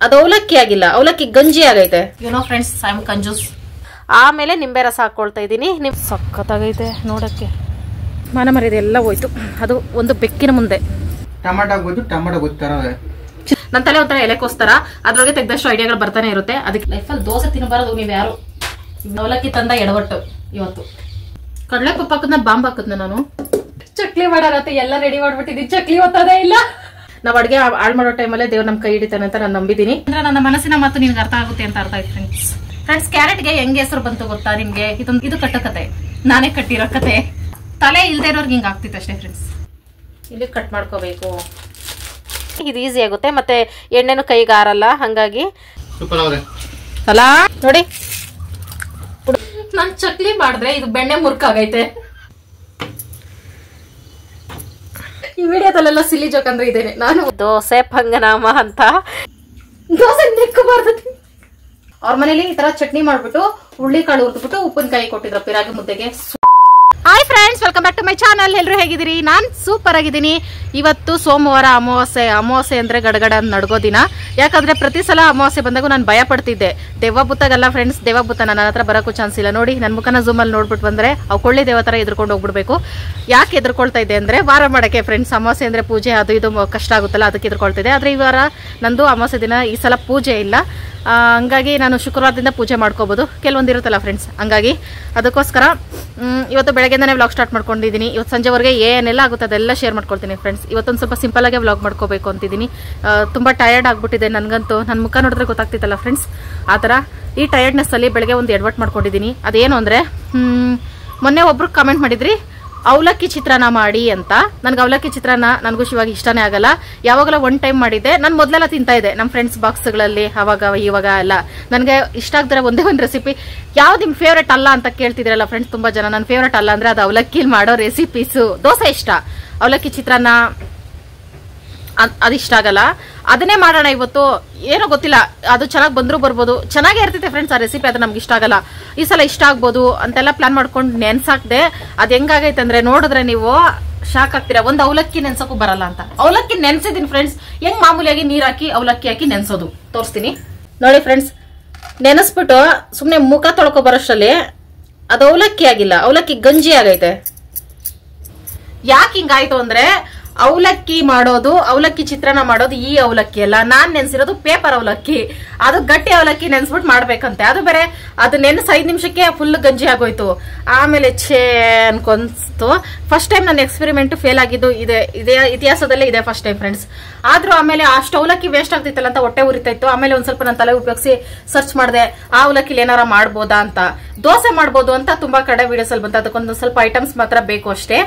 ಅದು ಅವಲಕ್ಕಿ ಆಗಿಲ್ಲ, ಅವಲಕ್ಕಿ ಗಂಜಿ ಆಗೈತೆ. ಯುನೋ ಫ್ರೆಂಡ್ಸ್, ಐ ಆಮ್ ಕಂಜೂಸ್. ಆಮೇಲೆ ನಿಂಬೆ ರಸ ಹಾಕೊಳ್ತಾ ಇದ್ದೀನಿ. ನೀವು ಸಖತ್ತಾಗೈತೆ ನೋಡಕ್ಕೆ. ಮಾನ ಮರ್ಯಾದೆ ಎಲ್ಲ ಹೋಯ್ತು. ಅದು ಒಂದು ಬೆಕ್ಕಿನ ಮುಂದೆ. ಟಮಾಟೋ ಗೊತ್ತರ ನನ್ನ ತಲೆ ಒಂಥರ ಎಲೆಕೋಸ್ತರ ಅದ್ರೊಳಗೆ ತೆಗ್ದಷ್ಟು ಐಡಿಯಾಗಳು ಬರ್ತಾನೆ ಇರುತ್ತೆ. ಅದಕ್ಕೆ ಲೈಫಲ್ಲಿ ದೋಸೆ ತಿನ್ನಬಾರದು ನೀವು ಯಾರು. ಅವಲಕ್ಕಿ ತಂದ ಎಡವಟ್ಟು ಇವತ್ತು. ಕಡಲೆ ಪಪ್ಪ ಹಾಕದ್ನ ಬಾಂಬ್ ಹಾಕದ್ನ ನಾನು. ಚಕ್ಲಿ ಮಾಡಾರತ್ತೆ ಎಲ್ಲ ರೆಡಿ ಮಾಡ್ಬಿಟ್ಟಿದ್ದೀನಿ. ಚಕ್ಲಿ ಓದ್ತದೇ ಇಲ್ಲ. ನಾವ್ ಅಡ್ಗೆ ಹಾಳು ಮಾಡೋ ಟೈಮಲ್ಲೇ ದೇವ್ರ ನಮ್ ಕೈ ಹಿಡಿತಾನೆ ಅಂತ ನಾನು ನಂಬಿದ್ದೀನಿ. ಅಂದ್ರೆ ನನ್ನ ಮನಸ್ಸಿನ ಮಾತು ನಿನ್ಗೆ ಅರ್ಥ ಆಗುತ್ತೆ ಅಂತ ಅರ್ಥ ಆಯ್ತು ಫ್ರೆಂಡ್ಸ್. ಕ್ಯಾರೆಟ್ಗೆ ಹೆಂಗೆ ಹೆಸರು ಬಂತು ಗೊತ್ತಾ ನಿಮ್ಗೆ? ಇದು ಕಟ್ಟಕತೆ, ನಾನೇ ಕಟ್ಟಿರೋ ಕತೆ. ತಲೆ ಇಲ್ದೇ ಇರೋರ್ಗೆ ಹಿಂಗ ಆಗ್ತಿತ್ತು ಅಷ್ಟೇ ಫ್ರೆಂಡ್ಸ್. ಇಲ್ಲಿ ಕಟ್ ಮಾಡ್ಕೋಬೇಕು. ಇದು ಈಸಿ ಆಗುತ್ತೆ, ಮತ್ತೆ ಎಣ್ಣೆನು ಕೈಗೆ ಆರಲ್ಲ. ಹಂಗಾಗಿ ಅಲ್ಲ ನೋಡಿ, ನಾನ್ ಚಕ್ಲಿ ಮಾಡಿದ್ರೆ ಇದು ಬೆಣ್ಣೆ ಮುರ್ಕಾಗೈತೆ. ಈ ವಿಡಿಯೋದಲ್ಲೆಲ್ಲ ಸಿಲ್ಲಿ ಜೋಕ್ ಅಂದ್ರೆ ಇದೇನೆ. ನಾನು ದೋಸೆ ಪಂಗನಾಮ ಅಂತ ದೋಸೆ ನೆಕ್ಕಬಾರ್ದು. ಅವ್ರ ಮನೇಲಿ ಈ ತರ ಚಟ್ನಿ ಮಾಡ್ಬಿಟ್ಟು ಹುಳ್ಳಿ ಕಾಳು ಹುರಿದ್ಬಿಟ್ಟು ಉಪ್ಪಿನಕಾಯಿ ಕೊಟ್ಟಿದ್ರು ರಾಗಿ ಮುದ್ದೆಗೆ. Hi friends, welcome back to my channel. ಎಲ್ಲರೂ ಹೇಗಿದ್ದೀರಿ? ನಾನ್ ಸೂಪರ್ ಆಗಿದ್ದೀನಿ. ಇವತ್ತು ಸೋಮವಾರ, ಅಮಾವಾಸ್ಯೆ ಅಂದ್ರೆ ಗಡಗಡ ನಡ್ಗೋ ದಿನ. ಯಾಕಂದ್ರೆ ಪ್ರತಿ ಸಲ ಅಮಾವಾಸ್ಯೆ ಬಂದಾಗ ನಾನು ಭಯ ಪಡ್ತಿದ್ದೆ. ದೆವ್ವ ಬುತ್ತಾಗಲ್ಲ ಫ್ರೆಂಡ್ಸ್, ದೆವ್ವ ಬುತ್ತ ನನ್ನ ಹತ್ರ ಬರೋಕ್ಕೂ ಚಾನ್ಸ್ ಇಲ್ಲ. ನೋಡಿ ನನ್ನ ಮುಖನ ಝೂಮಲ್ಲಿ ನೋಡ್ಬಿಟ್ಟು ಬಂದ್ರೆ ಅವು ಕೊಳ್ಳಿ ದೇವ ತರ ಎದ್ಕೊಂಡು ಹೋಗ್ಬಿಡ್ಬೇಕು. ಯಾಕೆ ಎದ್ಕೊಳ್ತಾ ಇದ್ದೆ ಅಂದ್ರೆ ವಾರ ಮಾಡಕ್ಕೆ ಫ್ರೆಂಡ್ಸ್. ಅಮಾವಾಸ್ಯೆ ಅಂದ್ರೆ ಪೂಜೆ ಅದು ಇದು ಕಷ್ಟ ಆಗುತ್ತಲ್ಲ, ಅದಕ್ಕೆ ಎದ್ಕೊಳ್ತಿದ್ದೆ. ಆದ್ರೆ ಈ ವಾರ ನಂದು ಅಮಾವಾಸ್ಯೆ ದಿನ ಈ ಸಲ ಪೂಜೆ ಇಲ್ಲ. ಹಂಗಾಗಿ ನಾನು ಶುಕ್ರವಾರದಿಂದ ಪೂಜೆ ಮಾಡ್ಕೋಬಹುದು. ಕೆಲವೊಂದಿರುತ್ತಲ್ಲ ಫ್ರೆಂಡ್ಸ್, ಹಂಗಾಗಿ ಅದಕ್ಕೋಸ್ಕರ ಇವತ್ತು ಬೆಳಗ್ಗೆಯಿಂದನೇ ವ್ಲಾಗ್ ಸ್ಟಾರ್ಟ್ ಮಾಡ್ಕೊಂಡಿದ್ದೀನಿ. ಇವತ್ತು ಸಂಜೆವರೆಗೆ ಏನೆಲ್ಲ ಆಗುತ್ತೆ ಅದೆಲ್ಲ ಶೇರ್ ಮಾಡ್ಕೊಳ್ತೀನಿ ಫ್ರೆಂಡ್ಸ್. ಇವತ್ತೊಂದು ಸ್ವಲ್ಪ ಸಿಂಪಲ್ ಆಗಿ ವ್ಲಾಗ್ ಮಾಡ್ಕೋಬೇಕು ಅಂತಿದ್ದೀನಿ. ತುಂಬಾ ಟಯರ್ಡ್ ಆಗ್ಬಿಟ್ಟಿದೆ ನನಗಂತೂ. ನನ್ನ ಮುಖ ನೋಡಿದ್ರೆ ಗೊತ್ತಾಗ್ತಿತ್ತಲ್ಲ ಫ್ರೆಂಡ್ಸ್. ಆ ಥರ ಈ ಟಯರ್ಡ್ನೆಸ್ ಅಲ್ಲಿ ಬೆಳಗ್ಗೆ ಒಂದು ಎಡವಟ್ ಮಾಡ್ಕೊಂಡಿದ್ದೀನಿ. ಅದೇನು ಅಂದ್ರೆ ಮೊನ್ನೆ ಒಬ್ರು ಕಮೆಂಟ್ ಮಾಡಿದ್ರಿ ಅವಲಕ್ಕಿ ಚಿತ್ರಾನ್ನ ಮಾಡಿ ಅಂತ. ನನ್ಗೆ ಅವಲಕ್ಕಿ ಚಿತ್ರಾನ್ನ ನನಗೂ ಶಿವಾಗಿ ಇಷ್ಟನೇ ಆಗಲ್ಲ. ಯಾವಾಗಲೂ ಒನ್ ಟೈಮ್ ಮಾಡಿದ್ದೆ. ನಾನು ಮೊದಲೆಲ್ಲ ತಿಂತಾ ಇದ್ದೆ ನಮ್ಮ ಫ್ರೆಂಡ್ಸ್ ಬಾಕ್ಸ್ಗಳಲ್ಲಿ, ಅವಾಗ ಇವಾಗ ಎಲ್ಲ. ನನಗೆ ಇಷ್ಟ ಆಗ್ದಿರೋ ಒಂದೇ ಒಂದು ರೆಸಿಪಿ ಯಾವ್ದು ನಿಮ್ ಫೇವ್ರೇಟ್ ಅಲ್ಲ ಅಂತ ಕೇಳ್ತಿದ್ರಲ್ಲ ಫ್ರೆಂಡ್ಸ್ ತುಂಬಾ ಜನ. ನನ್ನ ಫೇವ್ರೇಟ್ ಅಲ್ಲ ಅಂದ್ರೆ ಅದು ಅವಲಕ್ಕಿಲಿ ಮಾಡೋ ರೆಸಿಪೀಸು. ದೋಸೆ ಇಷ್ಟ, ಅವಲಕ್ಕಿ ಚಿತ್ರಾನ್ನ ಅದಿಷ್ಟ ಆಗಲ್ಲ. ಅದನ್ನೇ ಮಾಡೋಣ ಇವತ್ತು. ಏನೋ ಗೊತ್ತಿಲ್ಲ, ಅದು ಚೆನ್ನಾಗಿ ಬಂದ್ರು ಬರ್ಬೋದು, ಚೆನ್ನಾಗೇ ಇರ್ತೈತೆ ಫ್ರೆಂಡ್ಸ್ ಆ ರೆಸಿಪಿ. ಅದು ನಮ್ಗೆ ಇಷ್ಟ ಆಗಲ್ಲ, ಈ ಸಲ ಇಷ್ಟ ಆಗ್ಬೋದು ಅಂತೆಲ್ಲ ಪ್ಲಾನ್ ಮಾಡ್ಕೊಂಡು ನೆನ್ಸಾಕ್ದೆ. ಅದ್ ಹೆಂಗಾಗೈತೆ ಅಂದ್ರೆ ನೋಡಿದ್ರೆ ನೀವು ಶಾಕ್ ಆಗ್ತೀರಾ. ಒಂದು ಅವಲಕ್ಕಿ ನೆನ್ಸಕ್ಕೂ ಬರಲ್ಲ ಅಂತ. ಅವಲಕ್ಕಿ ನೆನ್ಸಿದೀನಿ ಫ್ರೆಂಡ್ಸ್. ಹೆಂಗ್ ಮಾಮೂಲಿಯಾಗಿ ನೀರ್ ಹಾಕಿ ಅವಲಕ್ಕಿ ಹಾಕಿ ನೆನ್ಸೋದು ತೋರಿಸ್ತೀನಿ ನೋಡಿ ಫ್ರೆಂಡ್ಸ್. ನೆನೆಸ್ಬಿಟ್ಟು ಸುಮ್ನೆ ಮುಖ ತೊಳ್ಕೊ ಬರೋಷ್ಟರಲ್ಲಿ ಅದು ಅವಲಕ್ಕಿ ಆಗಿಲ್ಲ, ಅವಲಕ್ಕಿ ಗಂಜಿ ಆಗೈತೆ. ಯಾಕೆ ಹಿಂಗಾಯ್ತು ಅಂದ್ರೆ ಅವಲಕ್ಕಿ ಮಾಡೋದು, ಅವಲಕ್ಕಿ ಚಿತ್ರಾನ್ನ ಮಾಡೋದು ಈ ಅವಲಕ್ಕಿ ಅಲ್ಲ. ನಾನ್ ನೆನ್ಸಿರೋದು ಪೇಪರ್ ಅವಲಕ್ಕಿ. ಅದು ಗಟ್ಟಿ ಅವಲಕ್ಕಿ ನೆನ್ಸ್ಬಿಟ್ಟು ಮಾಡ್ಬೇಕಂತೆ. ಅದು ಬೇರೆ ಅದು ನೆನ್ಸ್ 5 ನಿಮಿಷಕ್ಕೆ ಫುಲ್ ಗಂಜಿ ಆಗೋಯ್ತು. ಆಮೇಲೆ ಛೇ ಅನ್ಕೊಂತು. ಫಸ್ಟ್ ಟೈಮ್ ನನ್ನ ಎಕ್ಸ್ಪೆರಿಮೆಂಟ್ ಫೇಲ್ ಆಗಿದ್ದು ಇದೇ ಇತಿಹಾಸದಲ್ಲೇ ಇದೆ ಫಸ್ಟ್ ಟೈಮ್ ಫ್ರೆಂಡ್ಸ್. ಆದ್ರೂ ಆಮೇಲೆ ಅಷ್ಟು ಅವಲಕ್ಕಿ ವೇಸ್ಟ್ ಆಗ್ತಿತ್ತಲ್ಲ ಅಂತ ಹೊಟ್ಟೆ ಉರಿತಾ ಇತ್ತು. ಆಮೇಲೆ ಒಂದ್ ಸ್ವಲ್ಪ ನನ್ನ ತಲೆ ಉಪಯೋಗಿಸಿ ಸರ್ಚ್ ಮಾಡಿದೆ ಆ ಅವಲಕ್ಕಿಲಿ ಏನಾರ ಮಾಡ್ಬೋದಾ ಅಂತ. ದೋಸೆ ಮಾಡ್ಬೋದು ಅಂತ ತುಂಬಾ ಕಡೆ ವಿಡಿಯೋಸ್ ಅಲ್ಲಿ ಬಂತ. ಅದಕ್ಕೊಂದು ಸ್ವಲ್ಪ ಐಟಮ್ಸ್ ಮಾತ್ರ ಬೇಕು ಅಷ್ಟೇ.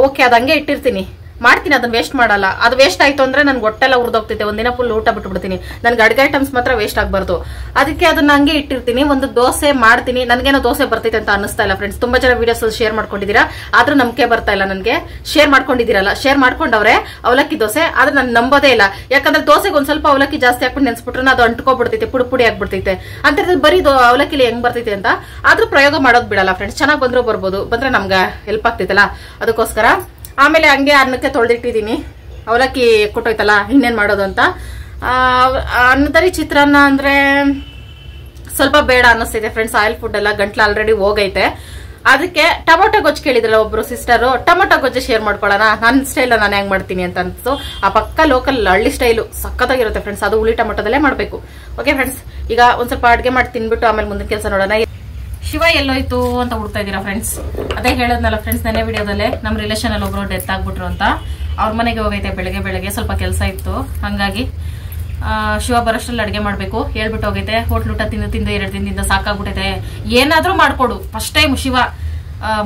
ಓಕೆ, ಅದು ಹಂಗೆ ಇಟ್ಟಿರ್ತೀನಿ, ಮಾಡ್ತೀನಿ, ಅದನ್ನ ವೇಸ್ಟ್ ಮಾಡಲ್ಲ. ಅದು ವೇಸ್ಟ್ ಆಯ್ತು ಅಂದ್ರೆ ನನ್ಗೆ ಹೊಟ್ಟೆಲ್ಲ ಉರ್ದೋಗ್ತೈತೆ. ಒಂದಿನ ಫುಲ್ ಊಟ ಬಿಟ್ಬಿಡ್ತೀನಿ. ನನ್ಗೆ ಅಡ್ಗೆ ಐಟಮ್ಸ್ ಮಾತ್ರ ವೇಸ್ಟ್ ಆಗ್ಬಾರ್ದು. ಅದಕ್ಕೆ ಅದನ್ನ ಹಂಗೆ ಇಟ್ಟಿರ್ತೀನಿ. ಒಂದು ದೋಸೆ ಮಾಡ್ತೀನಿ. ನನ್ಗೇನೋ ದೋಸೆ ಬರ್ತೈತೆ ಅಂತ ಅನಿಸ್ತಾ ಇಲ್ಲ ಫ್ರೆಂಡ್ಸ್. ತುಂಬಾ ಜನ ವಿಡಿಯೋಸ್ ಶೇರ್ ಮಾಡ್ಕೊಂಡಿದ್ದೀರಾ, ಆದ್ರೂ ನಂಬಿಕೆ ಬರ್ತಾ ಇಲ್ಲ ನನಗೆ. ಶೇರ್ ಮಾಡ್ಕೊಂಡಿದ್ದೀರಲ್ಲ, ಶೇರ್ ಮಾಡ್ಕೊಂಡವ್ರೆ ಅವಲಕ್ಕಿ ದೋಸೆ, ಆದ್ರೆ ನಾನು ನಂಬೋದೇ ಇಲ್ಲ. ಯಾಕಂದ್ರೆ ದೋಸೆಗೆ ಒಂದ್ ಸ್ವಲ್ಪ ಅವಲಕ್ಕಿ ಜಾಸ್ತಿ ಹಾಕ್ಬಿಟ್ಟು ನೆನ್ಸ್ಬಿಟ್ರೆ ಅದು ಅಂಟ್ಕೊಬಿಡ್ತೈತೆ, ಪುಡಿ ಆಗ್ಬಿಡ್ತೈತೆ ಅಂತ. ಬರೀ ಅವಲಕ್ಕಿಲಿ ಹೆಂಗ್ ಬರ್ತೈತೆ ಅಂತ. ಆದ್ರೂ ಪ್ರಯೋಗ ಮಾಡೋದ್ ಬಿಡಲ್ಲ ಫ್ರೆಂಡ್ಸ್. ಚೆನ್ನಾಗ್ ಬಂದ್ರು ಬರ್ಬೋದು, ಬಂದ್ರೆ ನಮ್ಗೆ ಹೆಲ್ಪ್ ಆಗ್ತೈತಲ್ಲ ಅದಕ್ಕೋಸ್ಕರ. ಆಮೇಲೆ ಹಂಗೆ ಅನ್ನಕ್ಕೆ ತೊಳೆದಿಟ್ಟಿದ್ದೀನಿ. ಅವಲಕ್ಕಿ ಕೊಟ್ಟೋಯ್ತಲ್ಲ, ಇನ್ನೇನ್ ಮಾಡೋದು ಅಂತ. ಅನ್ನದಲ್ಲಿ ಚಿತ್ರಾನ್ನ ಅಂದ್ರೆ ಸ್ವಲ್ಪ ಬೇಡ ಅನ್ನಿಸ್ತಿದೆ ಫ್ರೆಂಡ್ಸ್. ಆಯಿಲ್ ಫುಡ್ ಎಲ್ಲ ಗಂಟ್ಲು ಆಲ್ರೆಡಿ ಹೋಗೈತೆ. ಅದಕ್ಕೆ ಟೊಮೊಟೊ ಗೊಜ್ಜು ಕೇಳಿದ್ರಲ್ಲ ಒಬ್ರು ಸಿಸ್ಟರು, ಟೊಮೊಟೊ ಗೊಜ್ಜು ಶೇರ್ ಮಾಡ್ಕೊಳ್ಳೋಣ. ನನ್ನ ಸ್ಟೈಲ್ ನಾನು ಹೆಂಗ್ ಮಾಡ್ತೀನಿ ಅಂತ ಅನ್ಸ್ತು. ಆ ಪಕ್ಕ ಲೋಕಲ್ ಹಳ್ಳಿ ಸ್ಟೈಲು ಸಖತ್ತಾಗಿರುತ್ತೆ ಫ್ರೆಂಡ್ಸ್. ಅದು ಹುಳಿ ಟೊಮೊಟೊದಲ್ಲೇ ಮಾಡ್ಬೇಕು. ಓಕೆ ಫ್ರೆಂಡ್ಸ್, ಈಗ ಒಂದ್ ಸ್ವಲ್ಪ ಅಡ್ಗೆ ಮಾಡಿ ತಿನ್ಬಿಟ್ಟು ಆಮೇಲೆ ಮುಂದಿನ ಕೆಲಸ ನೋಡೋಣ. ಶಿವ ಎಲ್ಲೋಯ್ತು ಅಂತ ಹುಡ್ತಾ ಇದೀರಾ ಫ್ರೆಂಡ್ಸ್. ಅದೇ ಹೇಳದ್ನಲ್ಲ ಫ್ರೆಂಡ್ಸ್ ನೆನೆ ವಿಡಿಯೋದಲ್ಲೇ, ನಮ್ ರಿಲೇಷನ್ ಅಲ್ಲಿ ಒಬ್ರು ಡೆತ್ ಆಗ್ಬಿಟ್ರು ಅಂತ. ಅವ್ರ ಮನೆಗೆ ಹೋಗೈತೆ ಬೆಳಗ್ಗೆ ಸ್ವಲ್ಪ ಕೆಲಸ ಇತ್ತು. ಹಂಗಾಗಿ ಶಿವ ಬರೋಷ್ಟ್ರಲ್ಲಿ ಅಡ್ಗೆ ಮಾಡ್ಬೇಕು ಹೇಳ್ಬಿಟ್ಟು ಹೋಗೈತೆ. ಹೋಟ್ಲು ಊಟ ತಿಂದು 2 ದಿನದಿಂದ ಸಾಕಾಗ್ಬಿಟ್ಟೈತೆ. ಏನಾದ್ರೂ ಮಾಡ್ಕೊಡು. ಫಸ್ಟ್ ಟೈಮ್ ಶಿವ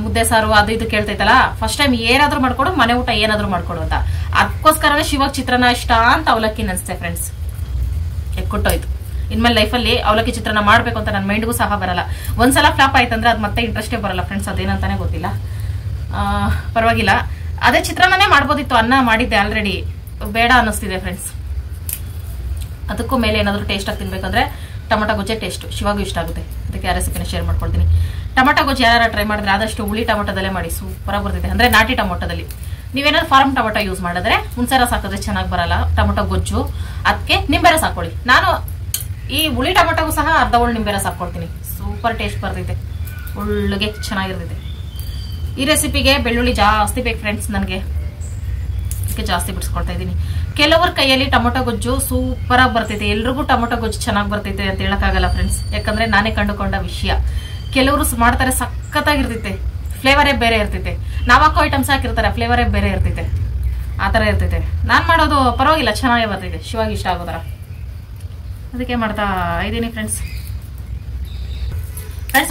ಮುದ್ದೆ ಸಾರು ಅದು ಇದು ಕೇಳ್ತೈತಲ್ಲ, ಫಸ್ಟ್ ಟೈಮ್ ಏನಾದ್ರೂ ಮಾಡ್ಕೊಡು, ಮನೆ ಊಟ ಏನಾದ್ರೂ ಮಾಡ್ಕೊಡು ಅಂತ. ಅದಕ್ಕೋಸ್ಕರವೇ ಶಿವಾಗ ಚಿತ್ರಾನ್ನ ಇಷ್ಟ ಅಂತ ಅವಲಕ್ಕಿ ನೆನ್ಸ್ತೆ ಫ್ರೆಂಡ್ಸ್. ಎಕ್ಕೊಟ್ಟೋಯ್ತು. ಇನ್ಮೇಲೆ ಲೈಫಲ್ಲಿ ಅವಲಕ್ಕಿ ಚಿತ್ರಾನ್ನ ಮಾಡ್ಬೇಕು ಅಂತ ನನ್ನ ಮೈಂಡ್ಗೂ ಸಹ ಬರಲ್ಲ. ಒಂದ್ಸಲ ಫ್ಲಾಪ್ ಆಯ್ತಂದ್ರೆ ಅದು ಮತ್ತೆ ಇಂಟ್ರೆಸ್ಟೇ ಬರಲ್ಲ ಫ್ರೆಂಡ್ಸ್. ಅದೇನಂತಾನೆ ಗೊತ್ತಿಲ್ಲ. ಪರವಾಗಿಲ್ಲ, ಅದೇ ಚಿತ್ರಾನ್ನನೇ ಮಾಡ್ಬೋದಿತ್ತು. ಅನ್ನ ಮಾಡಿದ್ದೆ ಆಲ್ರೆಡಿ, ಬೇಡ ಅನ್ನಿಸ್ತಿದೆ ಫ್ರೆಂಡ್ಸ್. ಅದಕ್ಕೂ ಮೇಲೆ ಏನಾದ್ರು ಟೇಸ್ಟ್ ಆಗಿ ತಿನ್ಬೇಕಂದ್ರೆ ಟೊಮೊಟೊ ಗೊಜ್ಜೆ ಟೇಸ್ಟ್ ಶಿವಾಗೂ ಇಷ್ಟ ಆಗುತ್ತೆ. ಅದಕ್ಕೆ ಆ ರೆಸಿಪಿನ ಶೇರ್ ಮಾಡ್ಕೊಳ್ತೀನಿ. ಟೊಮೊಟೊ ಗೊಜ್ಜು ಯಾರು ಟ್ರೈ ಮಾಡಿದ್ರೆ ಆದಷ್ಟು ಹುಳಿ ಟೊಮೊಟೊದಲ್ಲೇ ಮಾಡಿ, ಸೂಪರ್ ಆಗಿ ಬರ್ತೈತೆ. ಅಂದ್ರೆ ನಾಟಿ ಟೊಮೊಟೊದಲ್ಲಿ. ನೀವೇನಾದ್ರು ಫಾರ್ಮ್ ಟೊಮೊಟೊ ಯೂಸ್ ಮಾಡಿದ್ರೆ ಹುಣಸೆ ರಸ ಹಾಕಿದ್ರೆ ಚೆನ್ನಾಗಿ ಬರಲ್ಲ ಟೊಮೊಟೊ ಗೊಜ್ಜು, ಅದಕ್ಕೆ ನಿಂಬೆ ರಸ ಹಾಕೊಳ್ಳಿ. ನಾನು ಈ ಹುಳಿ ಟೊಮೊಟೊಗೂ ಸಹ ಅರ್ಧ ಉಳ್ಳು ನಿಂಬೆ ರಸ ಹಾಕೊಳ್ತೀನಿ. ಸೂಪರ್ ಟೇಸ್ಟ್ ಬರ್ತೈತೆ, ಉಳ್ಳಿಗೆ ಚೆನ್ನಾಗಿರ್ತೈತೆ. ಈ ರೆಸಿಪಿಗೆ ಬೆಳ್ಳುಳ್ಳಿ ಜಾಸ್ತಿ ಬೇಕು ಫ್ರೆಂಡ್ಸ್, ನನಗೆ ಅದಕ್ಕೆ ಜಾಸ್ತಿ ಬಿಡಿಸ್ಕೊಳ್ತಾ ಇದ್ದೀನಿ. ಕೆಲವರ ಕೈಯಲ್ಲಿ ಟೊಮೊಟೊ ಗೊಜ್ಜು ಸೂಪರ್ ಆಗಿ ಬರ್ತೈತೆ, ಎಲ್ರಿಗೂ ಟೊಮೊಟೊ ಗೊಜ್ಜು ಚೆನ್ನಾಗಿ ಬರ್ತೈತೆ ಅಂತ ಹೇಳಕ್ಕಾಗಲ್ಲ ಫ್ರೆಂಡ್ಸ್, ಯಾಕಂದ್ರೆ ನಾನೇ ಕಂಡುಕೊಂಡ ವಿಷಯ. ಕೆಲವರು ಮಾಡ್ತಾರೆ ಸಖತ್ತಾಗಿರ್ತೈತೆ, ಫ್ಲೇವರೇ ಬೇರೆ ಇರ್ತೈತೆ. ನಾವ್ ಹಾಕೋ ಐಟಮ್ಸ್ ಹಾಕಿರ್ತಾರೆ, ಫ್ಲೇವರೇ ಬೇರೆ ಇರ್ತೈತೆ, ಆತರ ಇರ್ತೈತೆ. ನಾನ್ ಮಾಡೋದು ಪರವಾಗಿಲ್ಲ, ಚೆನ್ನಾಗೇ ಬರ್ತೈತೆ, ಶಿವಾಗಿ ಇಷ್ಟ ಆಗೋತರ. ಅದಕ್ಕೆ ಮಾಡ್ತಾ ಇದ್ದೀನಿ ಫ್ರೆಂಡ್ಸ್.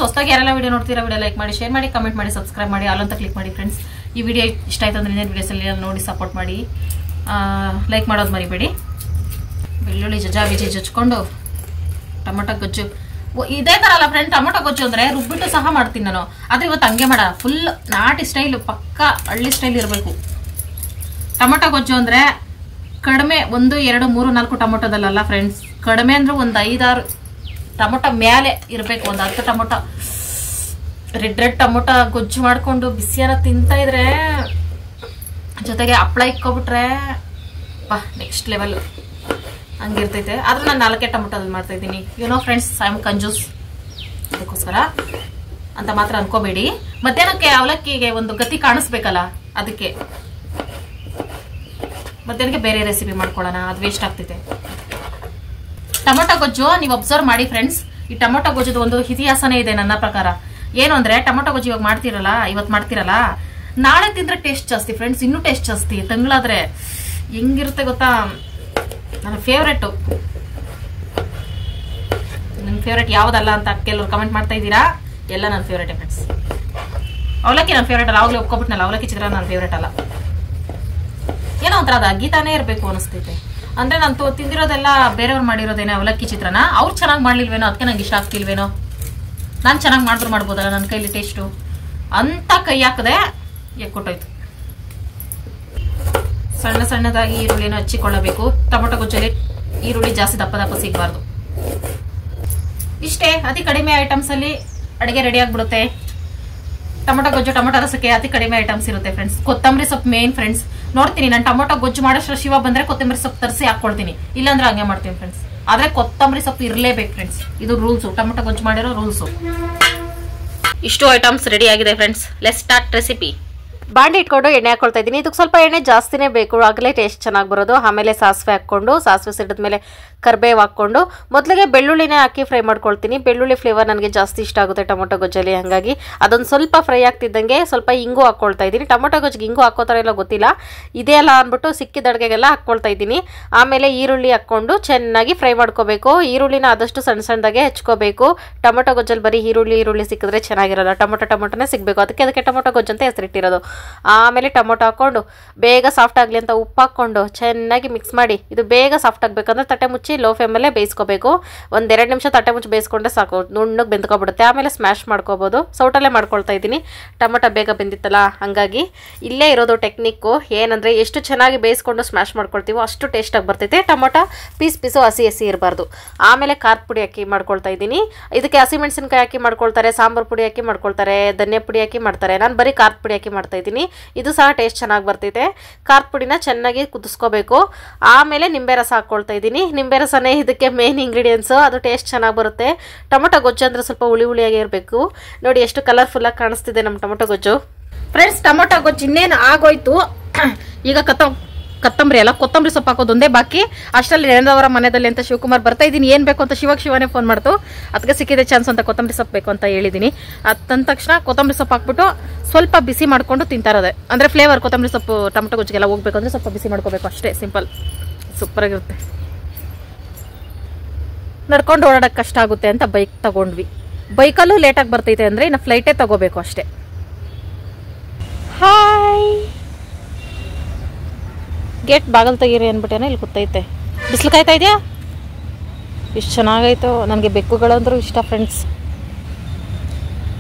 ಹೊಸದಾಗಿ ಯಾರೆಲ್ಲ ವಿಡಿಯೋ ನೋಡ್ತೀರಾ ವಿಡಿಯೋ ಲೈಕ್ ಮಾಡಿ, ಶೇರ್ ಮಾಡಿ, ಕಮೆಂಟ್ ಮಾಡಿ, ಸಬ್ಸ್ಕ್ರೈಬ್ ಮಾಡಿ, ಆಲ್ ಅಂತ ಕ್ಲಿಕ್ ಮಾಡಿ ಫ್ರೆಂಡ್ಸ್. ಈ ವಿಡಿಯೋ ಇಷ್ಟ ಆಯ್ತು ಅಂದ್ರೆ ಇನ್ನೇನು ವಿಡಿಯೋಸ್ ಅಲ್ಲಿ ನೋಡಿ ಸಪೋರ್ಟ್ ಮಾಡಿ, ಲೈಕ್ ಮಾಡೋದು ಮರಿಬೇಡಿ. ಬೆಳ್ಳುಳ್ಳಿ ಬಿಜಿ ಜಜ್ಕೊಂಡು ಟೊಮೊಟೊ ಗೊಜ್ಜು ಇದೇ ತರ ಅಲ್ಲ ಫ್ರೆಂಡ್. ಟೊಮೊಟೊ ಗೊಜ್ಜು ಅಂದ್ರೆ ರುಬ್ಬಿಟ್ಟು ಸಹ ಮಾಡ್ತೀನಿ ನಾನು, ಆದ್ರೆ ಇವತ್ತು ಹಂಗೆ ಮಾಡ, ಫುಲ್ ನಾಟಿ ಸ್ಟೈಲ್, ಪಕ್ಕ ಹಳ್ಳಿ ಸ್ಟೈಲ್ ಇರಬೇಕು. ಟೊಮೊಟೊ ಗೊಜ್ಜು ಅಂದ್ರೆ ಕಡಿಮೆ 1, 2, 3, 4 ಟೊಮೊಟೊದಲ್ಲ ಫ್ರೆಂಡ್ಸ್, ಕಡಿಮೆ ಅಂದ್ರೆ ಒಂದು 5-6 ಟೊಮೊಟೊ ಮೇಲೆ ಇರ್ಬೇಕು. ಒಂದು 10 ಟೊಮೊಟೊ ರೆಡ್ ಟೊಮೊಟೊ ಗೊಜ್ಜು ಮಾಡ್ಕೊಂಡು ಬಿಸಿಯಾರ ತಿಂತಾ ಇದ್ರೆ, ಜೊತೆಗೆ ಹಪ್ಪಳ ಇಕ್ಕೊಬಿಟ್ರೆ ನೆಕ್ಸ್ಟ್ ಲೆವೆಲ್ ಹಂಗಿರ್ತೈತೆ. ಆದ್ರೂ ನಾನು 4 ಟೊಮೊಟೊದಲ್ಲಿ ಮಾಡ್ತಾ ಇದ್ದೀನಿ. ಯುನೋ ಫ್ರೆಂಡ್ಸ್, ಐ ಆಮ್ ಕಂಜೂಸ್, ಅದಕ್ಕೋಸ್ಕರ ಅಂತ ಮಾತ್ರ ಅನ್ಕೋಬೇಡಿ. ಮಧ್ಯಾಹ್ನಕ್ಕೆ ಅವಲಕ್ಕಿಗೆ ಒಂದು ಗತಿ ಕಾಣಿಸ್ಬೇಕಲ್ಲ, ಅದಕ್ಕೆ ಮಧ್ಯಾಹ್ನಕ್ಕೆ ಬೇರೆ ರೆಸಿಪಿ ಮಾಡ್ಕೊಳ್ಳೋಣ, ಅದು ವೇಸ್ಟ್ ಆಗ್ತೈತೆ. ಟೊಮೊಟೊ ಗೊಜ್ಜು ನೀವು ಅಬ್ಸರ್ವ್ ಮಾಡಿ ಫ್ರೆಂಡ್ಸ್, ಈ ಟೊಮೊಟೊ ಗೊಜ್ಜದು ಒಂದು ಇತಿಹಾಸನೇ ಇದೆ ನನ್ನ ಪ್ರಕಾರ. ಏನು ಅಂದ್ರೆ ಟೊಮೊಟೊ ಗೊಜ್ಜು ಇವತ್ತು ಮಾಡ್ತಿರಲ್ಲ, ನಾಳೆ ತಿಂದ್ರೆ ಟೇಸ್ಟ್ ಜಾಸ್ತಿ ಫ್ರೆಂಡ್ಸ್, ಇನ್ನೂ ಟೇಸ್ಟ್ ಜಾಸ್ತಿ. ತಂಗ್ಳಾದ್ರೆ ಹೆಂಗಿರುತ್ತೆ ಗೊತ್ತಾ, ನನ್ನ ಫೇವ್ರೆಟ್. ನನ್ನ ಫೇವ್ರೆಟ್ ಯಾವ್ದಲ್ಲ ಅಂತ ಕೆಲವ್ರು ಕಮೆಂಟ್ ಮಾಡ್ತಾ ಇದ್ದೀರಾ, ಎಲ್ಲ ನನ್ನ ಫೇವ್ರೆಟ್ ಫ್ರೆಂಡ್ಸ್. ಅವಲಕ್ಕಿ ನನ್ನ ಫೇವ್ರೆಟ್ ಅಲ್ಲ, ಅವಾಗಲೇ ಒಪ್ಕೊಬಿಟ್ನಲ್ಲ, ಅವಲಕ್ಕಿ ಚಿತ್ರಾನ್ನ ನನ್ನ ಫೇವ್ರೆಟ್ ಅಲ್ಲ. ಏನೋ ಒಂಥರ ಅದು ಅಗ್ಗಿತಾನೆ ಇರಬೇಕು ಅನಿಸ್ತೈತೆ. ಅಂದ್ರೆ ನಾನು ತಿಂದಿರೋದೆಲ್ಲ ಬೇರೆಯವ್ರು ಮಾಡಿರೋದೇನೆ ಅವಲಕ್ಕಿ ಚಿತ್ರಾನ್ನ, ಅವ್ರು ಚೆನ್ನಾಗಿ ಮಾಡ್ಲಿಲ್ವೇನೋ, ಅದಕ್ಕೆ ನಂಗೆ ಇಷ್ಟ ಆಗ್ತಿಲ್ವೇನೋ. ನಾನು ಚೆನ್ನಾಗಿ ಮಾಡಿದ್ರು ಮಾಡ್ಬೋದಲ್ಲ ನನ್ನ ಕೈಲಿ ಟೇಸ್ಟು ಅಂತ ಕೈ ಹಾಕದೆ ಕೊಟ್ಟೋಯ್ತು. ಸಣ್ಣದಾಗಿ ಈರುಳ್ಳಿನ ಹಚ್ಚಿಕೊಳ್ಳಬೇಕು. ಟೊಮೊಟೊ ಗೊಜ್ಜಲ್ಲಿ ಈರುಳ್ಳಿ ಜಾಸ್ತಿ ದಪ್ಪ ಸಿಗಬಾರ್ದು. ಇಷ್ಟೇ, ಅತಿ ಕಡಿಮೆ ಐಟಮ್ಸ್ ಅಲ್ಲಿ ಅಡಿಗೆ ರೆಡಿ ಆಗ್ಬಿಡುತ್ತೆ. ಟೊಮೊಟೊ ಗೊಜ್ಜು, ಟೊಮೊಟೊ ರಸಕ್ಕೆ ಅತಿ ಕಡಿಮೆ ಐಟಮ್ಸ್ ಇರುತ್ತೆ ಫ್ರೆಂಡ್ಸ್. ಕೊತ್ತಂಬರಿ ಸೊಪ್ಪು ಮೇನ್ ಫ್ರೆಂಡ್ಸ್. ನೋಡ್ತೀನಿ ನಾನು ಟೊಮೊಟೊ ಗೊಜ್ಜು ಮಾಡೋಷ್ಟು ಶಿವ ಬಂದ್ರೆ ಕೊತ್ತಂಬರಿ ಸೊಪ್ಪು ತರಿಸಿ ಹಾಕೊಳ್ತೀನಿ, ಇಲ್ಲಾಂದ್ರೆ ಹಂಗೆ ಮಾಡ್ತೀನಿ ಫ್ರೆಂಡ್ಸ್. ಆದ್ರೆ ಕೊತ್ತಂಬರಿ ಸೊಪ್ಪು ಇರಲೇಬೇಕು ಫ್ರೆಂಡ್ಸ್, ಇದು ರೂಲ್ಸು, ಟೊಮೊಟೊ ಗೊಜ್ಜು ಮಾಡಿರೋ ರೂಲ್ಸು. ಇಷ್ಟು ಐಟಮ್ಸ್ ರೆಡಿ ಆಗಿದೆ ಫ್ರೆಂಡ್ಸ್. Let's start recipe. ಬಾಂಡೆ ಇಟ್ಕೊಂಡು ಎಣ್ಣೆ ಹಾಕೊಳ್ತಾ ಇದ್ದೀನಿ. ಇದಕ್ಕೆ ಸ್ವಲ್ಪ ಎಣ್ಣೆ ಜಾಸ್ತಿನೇ ಬೇಕು, ಆಗಲೇ ಟೇಸ್ಟ್ ಚೆನ್ನಾಗಿ ಬರೋದು. ಆಮೇಲೆ ಸಾಸಿವೆ ಹಾಕ್ಕೊಂಡು, ಸಾಸಿವೆ ಸಿಡಿದ್ಮೇಲೆ ಕರ್ಬೇವು ಹಾಕ್ಕೊಂಡು, ಮೊದಲಿಗೆ ಬೆಳ್ಳುಳ್ಳಿನೇ ಹಾಕಿ ಫ್ರೈ ಮಾಡ್ಕೊಳ್ತೀನಿ. ಬೆಳ್ಳುಳ್ಳಿ ಫ್ಲೇವರ್ ನನಗೆ ಜಾಸ್ತಿ ಇಷ್ಟ ಆಗುತ್ತೆ ಟೊಮೊಟೊ ಗೊಜ್ಜಲ್ಲಿ, ಹಾಗಾಗಿ ಅದೊಂದು ಸ್ವಲ್ಪ ಫ್ರೈ ಆಗ್ತಿದ್ದಂಗೆ ಸ್ವಲ್ಪ ಇಂಗು ಹಾಕ್ಕೊಳ್ತಾ ಇದ್ದೀನಿ. ಟೊಮೊಟೊ ಗೊಜ್ಜಿಗೆ ಇಂಗು ಹಾಕೋತಾರೆ ಇಲ್ಲ ಗೊತ್ತಿಲ್ಲ, ಇದೇ ಅಲ್ಲ ಅಂದ್ಬಿಟ್ಟು ಸಿಕ್ಕಿದ ಅಡುಗೆಗೆಲ್ಲ ಹಾಕ್ಕೊಳ್ತಾ ಇದ್ದೀನಿ. ಆಮೇಲೆ ಈರುಳ್ಳಿ ಹಾಕ್ಕೊಂಡು ಚೆನ್ನಾಗಿ ಫ್ರೈ ಮಾಡ್ಕೋಬೇಕು. ಈರುಳ್ಳಿನ ಆದಷ್ಟು ಸಣ್ಣದಾಗೆ ಹೆಚ್ಕೋಬೇಕು. ಟೊಮೊಟೊ ಗೊಜ್ಜಲ್ಲಿ ಬರೀ ಈರುಳ್ಳಿ ಸಿಕ್ಕಿದ್ರೆ ಚೆನ್ನಾಗಿರಲ್ಲ, ಟೊಮೊಟೊನೇ ಸಿಗಬೇಕು, ಅದಕ್ಕೆ ಟೊಮೊಟೊ ಗೊಜ್ಜು ಅಂತ ಹೆಸರಿಟ್ಟಿರೋದು. ಆಮೇಲೆ ಟೊಮೊಟೊ ಹಾಕ್ಕೊಂಡು ಬೇಗ ಸಾಫ್ಟ್ ಆಗಲಿ ಅಂತ ಉಪ್ಪು ಹಾಕ್ಕೊಂಡು ಚೆನ್ನಾಗಿ ಮಿಕ್ಸ್ ಮಾಡಿ, ಇದು ಬೇಗ ಸಾಫ್ಟ್ ಆಗಬೇಕಂದ್ರೆ ತಟ್ಟೆ ಮುಚ್ಚಿ ಲೋ ಫ್ಲೇಮಲ್ಲೇ ಬೇಯಿಸ್ಕೋಬೇಕು. 1-2 ನಿಮಿಷ ತಟ್ಟೆ ಮುಚ್ಚಿ ಬೇಯಿಸ್ಕೊಂಡ್ರೆ ಸಾಕು, ನುಣ್ಣಗೆ ಬೆಂದ್ಕೊಬಿಡುತ್ತೆ. ಆಮೇಲೆ ಸ್ಮ್ಯಾಶ್ ಮಾಡ್ಕೋಬೋದು. ಸೌಟಲ್ಲೇ ಮಾಡ್ಕೊಳ್ತಾ ಇದ್ದೀನಿ, ಟೊಮೊಟೊ ಬೇಗ ಬೆಂದಿತ್ತಲ್ಲ, ಹಾಗಾಗಿ ಇಲ್ಲೇ ಇರೋದು ಟೆಕ್ನಿಕ್ಕು. ಏನಂದರೆ ಎಷ್ಟು ಚೆನ್ನಾಗಿ ಬೇಯಿಸ್ಕೊಂಡು ಸ್ಮ್ಯಾಶ್ ಮಾಡ್ಕೊಳ್ತೀವೋ ಅಷ್ಟು ಟೇಸ್ಟಾಗಿ ಬರ್ತೈತೆ. ಟೊಮೊಟೊ ಪೀಸು ಹಸಿ ಇರಬಾರ್ದು. ಆಮೇಲೆ ಖಾರದ ಪುಡಿ ಹಾಕಿ ಮಾಡ್ಕೊಳ್ತಾ ಇದ್ದೀನಿ. ಇದಕ್ಕೆ ಹಸಿಮೆಣಸಿನ್ಕಾಯಿ ಹಾಕಿ ಮಾಡ್ಕೊಳ್ತಾರೆ, ಸಾಂಬಾರು ಪುಡಿ ಹಾಕಿ ಮಾಡ್ಕೊಳ್ತಾರೆ, ಧನಿಯಾ ಪುಡಿ ಹಾಕಿ ಮಾಡ್ತಾರೆ. ನಾನು ಬರೀ ಖಾರದ ಪುಡಿ ಹಾಕಿ ಮಾಡ್ತಾ ಇದ್ದೀನಿ. ಇದು ಸಹ ಟೇಸ್ಟ್ ಚೆನ್ನಾಗಿ ಬರ್ತೈತೆ. ಖಾರದ ಪುಡಿನ ಚೆನ್ನಾಗಿ ಕುದಿಸ್ಕೋಬೇಕು. ಆಮೇಲೆ ನಿಂಬೆ ರಸ ಹಾಕ್ಕೊಳ್ತಾ ಇದ್ದೀನಿ. ನಿಂಬೆ ರಸನೇ ಇದಕ್ಕೆ ಮೇನ್ ಇಂಗ್ರೀಡಿಯೆಂಟ್ಸು, ಅದು ಟೇಸ್ಟ್ ಚೆನ್ನಾಗಿ ಬರುತ್ತೆ. ಟೊಮೊಟೊ ಗೊಜ್ಜು ಅಂದರೆ ಸ್ವಲ್ಪ ಹುಳಿಯಾಗಿ ಇರಬೇಕು. ನೋಡಿ ಎಷ್ಟು ಕಲರ್ಫುಲ್ಲಾಗಿ ಕಾಣಿಸ್ತಿದೆ ನಮ್ಮ ಟೊಮೊಟೊ ಗೊಜ್ಜು ಫ್ರೆಂಡ್ಸ್. ಟೊಮೊಟೊ ಗೊಜ್ಜು ಇನ್ನೇನು ಆಗೋಯ್ತು. ಈಗ ಕೊತ್ತಂಬರಿ ಸೊಪ್ಪು ಹಾಕೋದು ಒಂದೇ ಬಾಕಿ. ಅಷ್ಟರಲ್ಲಿ ರೇಣುದವರ ಮನೆಯಲ್ಲಿ ಅಂತ ಶಿವಕುಮಾರ್ ಬರ್ತಾ ಇದ್ದೀನಿ, ಏನ್ ಬೇಕು ಅಂತ ಶಿವನೇ ಫೋನ್ ಮಾಡ್ತು. ಅದಕ್ಕೆ ಸಿಕ್ಕಿದೆ ಚಾನ್ಸ್ ಅಂತ ಕೊತ್ತಂಬರಿ ಸೊಪ್ಪು ಬೇಕು ಅಂತ ಹೇಳಿದೀನಿ. ಅದು ತಂದ ತಕ್ಷಣ ಕೊತ್ತಂಬರಿ ಸೊಪ್ಪು ಹಾಕ್ಬಿಟ್ಟು ಸ್ವಲ್ಪ ಬಿಸಿ ಮಾಡ್ಕೊಂಡು ತಿಂತಾ ಇರೋದೆ. ಅಂದ್ರೆ ಫ್ಲೇವರ್ ಕೊತ್ತಂಬರಿ ಸೊಪ್ಪು ಟೊಮೊಟೊ ಗೊಜ್ಜಿಗೆಲ್ಲ ಹೋಗ್ಬೇಕು ಅಂದ್ರೆ ಸ್ವಲ್ಪ ಬಿಸಿ ಮಾಡ್ಕೋಬೇಕು ಅಷ್ಟೇ, ಸಿಂಪಲ್. ಸೂಪರ್ ಆಗಿರುತ್ತೆ. ನಡ್ಕೊಂಡು ಓಡಾಡಕ್ಕೆ ಕಷ್ಟ ಆಗುತ್ತೆ ಅಂತ ಬೈಕ್ ತಗೊಂಡ್ವಿ. ಬೈಕಲ್ಲೂ ಲೇಟಾಗಿ ಬರ್ತೈತೆ ಅಂದ್ರೆ ಇನ್ನು ಫ್ಲೈಟೇ ತಗೋಬೇಕು ಅಷ್ಟೇ. ಹಾಯ್, ಗೇಟ್ ಬಾಗಲ್ ತೆಗೀರಿ ಅಂದ್ಬಿಟ್ಟೇನೆ ಇಲ್ಲಿ ಕೂತೈತೆ. ಬಿಸಿಲು ಕಾಯ್ತಾ ಇದೆಯಾ? ಇಷ್ಟು ಚೆನ್ನಾಗೈತು. ನನಗೆ ಬೆಕ್ಕುಗಳಂದ್ರೂ ಇಷ್ಟ ಫ್ರೆಂಡ್ಸ್.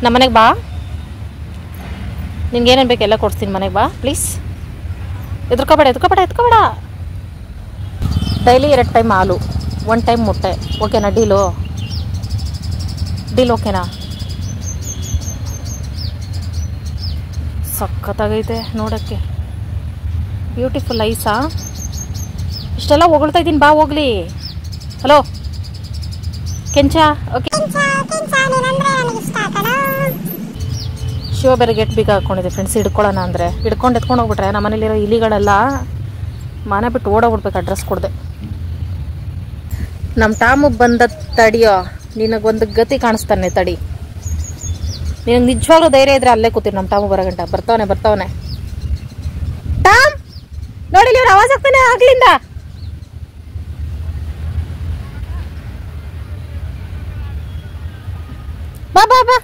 ನಮ್ಮನೆಗೆ ಬಾ, ನಿನ್ಗೆ ಏನೇನು ಬೇಕು ಎಲ್ಲ ಕೊಡ್ತೀನಿ, ಮನೆಗೆ ಬಾ ಪ್ಲೀಸ್. ಎತ್ಕೋಬೇಡ. ಡೈಲಿ 2 ಟೈಮ್ ಹಾಲು, 1 ಟೈಮ್ ಮೊಟ್ಟೆ. ಓಕೆನಾ? ಡೀಲ್ ಓಕೆನಾ? ಸಖತ್ತಾಗೈತೆ ನೋಡೋಕ್ಕೆ. ಬ್ಯೂಟಿಫುಲ್ ಐಸಾ. ಇಷ್ಟೆಲ್ಲ ಹೊಗಳ್ತಾ ಇದ್ದೀನಿ, ಬಾ ಹೋಗ್ಲಿ. ಹಲೋ ಕೆಂಚ. ಓಕೆ ಶಿವ ಬೇರೆ ಗೇಟ್ ಬೀಗ ಹಾಕೊಂಡಿದೆ ಫ್ರೆಂಡ್ಸ್. ಹಿಡ್ಕೊಳ್ಳೋಣ ಅಂದರೆ ಹಿಡ್ಕೊಂಡು ಎತ್ಕೊಂಡು ಹೋಗ್ಬಿಟ್ರೆ ನಮ್ಮ ಮನೇಲಿರೋ ಇಲಿಗಳೆಲ್ಲ ಮನೆ ಬಿಟ್ಟು ಓಡೋಗ್ಬಿಡ್ಬೇಕು. ಅಡ್ರೆಸ್ ಕೊಡದೆ. ನಮ್ಮ ಟಾಮು ಬಂದ ತಡಿಯೋ, ನಿನಗೊಂದು ಗತಿ ಕಾಣಿಸ್ತಾನೆ ತಡಿ. ನಿನಗೆ ನಿಜವಾಗ್ಲೂ ಧೈರ್ಯ ಇದ್ರೆ ಅಲ್ಲೇ ಕೂತೀರಿ. ನಮ್ಮ ಟಾಮು ಬರೋ ಗಂಟ ಬರ್ತಾವನೆ. ಟಾಮ್ ನೋಡಿ, ಇವ್ರು ಆವಾಜ್ ಆಗ್ತಾನೆ ಆಗ್ಲಿಂದ. ಬಾ ಬಾ ಬಾ,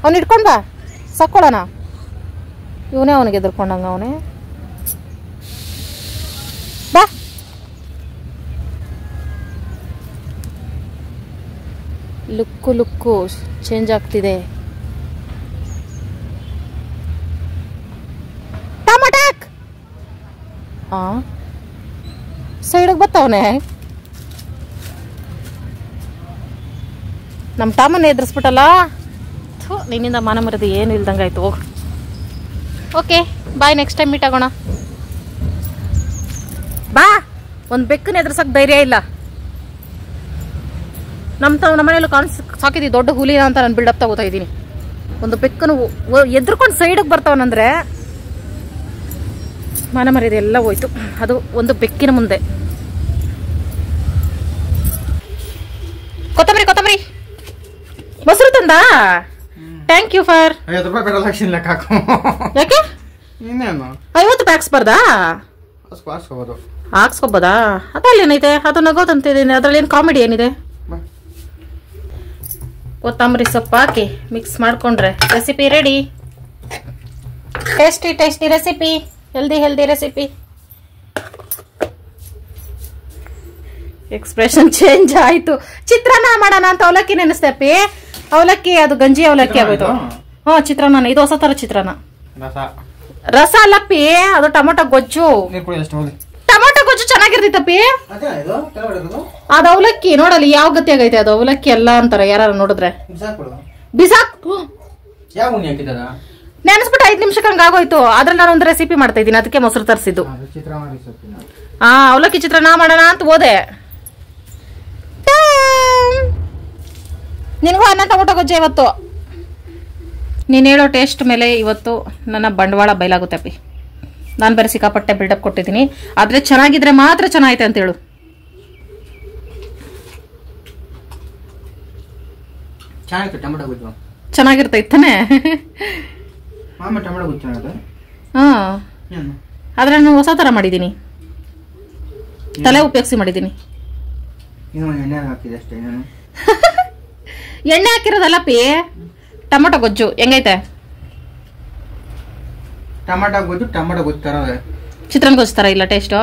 ಅವ್ನು ಇಟ್ಕೊಂಡ್ ಬಾ, ಸಕ್ಕೊಳೋಣ. ಇವನೇ ಅವನಿಗೆ ಎದುರ್ಕೊಂಡಂಗ ಅವನೇ. ಬಾ. ಲುಕ್ಕು ಚೇಂಜ್ ಆಗ್ತಿದೆ. ಟಮಾಟಾಕ್ ಸೈಡಿಗೆ ಬರ್ತಾವನೆ. ನಮ್ಮ ಟಾಮನ್ನ ಎದುರಿಸ್ಬಿಟ್ಟಲ್ಲ. ನಿನ್ನಿಂದ ಮಾನ ಮರದ ಏನು ಇಲ್ದಂಗಾಯ್ತು. ಹೋಗು. Okay bye, next time meet ಆಗೋಣ. ಬಾ. ಒಂದು ಬೆಕ್ಕನ್ನ ಎದುರ್ಸಕ್ ಧೈರ್ಯ ಇಲ್ಲ. ನಮ್ಮ ಮನೇಲಿ ಸಾಕಿದೀವಿ ದೊಡ್ಡ ಹುಲಿನ ಅಂತ ನಾನು ಬಿಲ್ಡಪ್ ತಗೋತಾ ಇದ್ದೀನಿ. ಒಂದು ಬೆಕ್ಕನ್ನು ಎದ್ರುಕೊಂಡು ಸೈಡಿಗೆ ಬರ್ತಾವನಂದ್ರೆ ಮಾನ ಮರ್ಯಾದೆ ಎಲ್ಲ ಹೋಯ್ತು. ಅದು ಒಂದು ಬೆಕ್ಕಿನ ಮುಂದೆ. ಕೊತ್ತಂಬರಿ ಮೊಸರು ತಂದ. Thank you for. 50 ರೂಪಾಯಿ ಪೆಟ್ರೋಲ್ ಹಾಕ್ಸಿನ ಲೆಕ್ಕ ಹಾಕು. ಯಾಕೆ ಇನ್ನೇನು 50 ಪ್ಯಾಕ್ಸ್ ಬರ್ದಾ? ಹಾಕ್ಸ್ಕೊಬೋದಾ? ಅದ್ರಲ್ಲಿ ಏನೈತೆ? ಅದು ನಗೋದಂತಿದ್ದೀನಿ. ಅದ್ರಲ್ಲಿ ಏನು ಕಾಮಿಡಿ ಏನಿದೆ? ಕೊತ್ತಂಬರಿ ಸೊಪ್ಪು ಹಾಕಿ ಮಿಕ್ಸ್ ಮಾಡ್ಕೊಂಡ್ರೆ recipe ready. Tasty recipe, healthy recipe. Expression change ಆಯ್ತು. ಚಿತ್ರಾನ್ನ ಮಾಡೋಣ ಅಂತ ಅವಲಕ್ಕಿ ನೆನೆಸ್ತೇಪಿ. ಅವಲಕ್ಕಿ ಅದು ಗಂಜಿ ಅವಲಕ್ಕಿ ಆಗೋಯ್ತು. ಚಿತ್ರಾನ್ನ. ಇದು ಹೊಸ ತರ ಚಿತ್ರಾನ್ನ. ರಸ ಅಲ್ಲಪ್ಪಿ, ಅದು ಟೊಮೊಟೊ ಗೊಜ್ಜು. ಟೊಮೊಟೊ ಗೊಜ್ಜು ಚೆನ್ನಾಗಿರ್ತೈತಪ್ಪಿ. ಅದು ಅವಲಕ್ಕಿ ನೋಡಲ್ಲಿ ಯಾವ ಗತಿ ಆಗೈತೆ. ಅದು ಅವಲಕ್ಕಿ ಅಲ್ಲ ಅಂತಾರ ಯಾರು ನೋಡಿದ್ರೆ. ಬಿಸಾಕ್. ನೆನೆಸ್ಬಿಟ್ಟು 5 ನಿಮಿಷಕ್ಕೆ ಹಂಗಾಗೋಯ್ತು. ಅದ್ರಲ್ಲಿ ನಾನು ಒಂದು ರೆಸಿಪಿ ಮಾಡ್ತಾ ಇದ್ದೀನಿ, ಅದಕ್ಕೆ ಮೊಸರು ತರಿಸಿದ್ದು. ಅವಲಕ್ಕಿ ಚಿತ್ರಾನ್ನ ಮಾಡೋಣ ಅಂತ ಹೋದೆ. ನಿನಗೂ ಅನ್ನ ಟೊಮೊಟೊ ಗೊಜ್ಜೆ ಇವತ್ತು. ನೀನು ಹೇಳೋ ಟೇಸ್ಟ್ ಮೇಲೆ ಇವತ್ತು ನನ್ನ ಬಂಡವಾಳ ಬಯಲಾಗುತ್ತಪ್ಪಿ. ನಾನು ಬೇರೆ ಸಿಕ್ಕಾಪಟ್ಟೆ ಬಿಲ್ಡಪ್ ಕೊಟ್ಟಿದ್ದೀನಿ. ಆದರೆ ಚೆನ್ನಾಗಿದ್ರೆ ಮಾತ್ರ ಚೆನ್ನಾಗೈತೆ ಅಂತ ಹೇಳು. ಚೆನ್ನಾಗಿರ್ತೈತಾನೆ. ಆದ್ರೆ ನಾನು ಹೊಸ ಥರ ಮಾಡಿದ್ದೀನಿ. ತಲೆ ಉಪಯೋಗಿಸಿ ಮಾಡಿದ್ದೀನಿ. ಎಣ್ಣೆ ಹಾಕಿರೋದಲ್ಲ ಪಿ. ಟೊಮೊಟೊ ಗೊಜ್ಜು ಹೆಂಗೈತೆ? ಟೊಮೊಟೊ ಗೊಜ್ಜು ತರ ಚಿತ್ರಾನ್ನ ಗೊಜ್ಜು ತರ ಇಲ್ಲ ಟೇಸ್ಟು.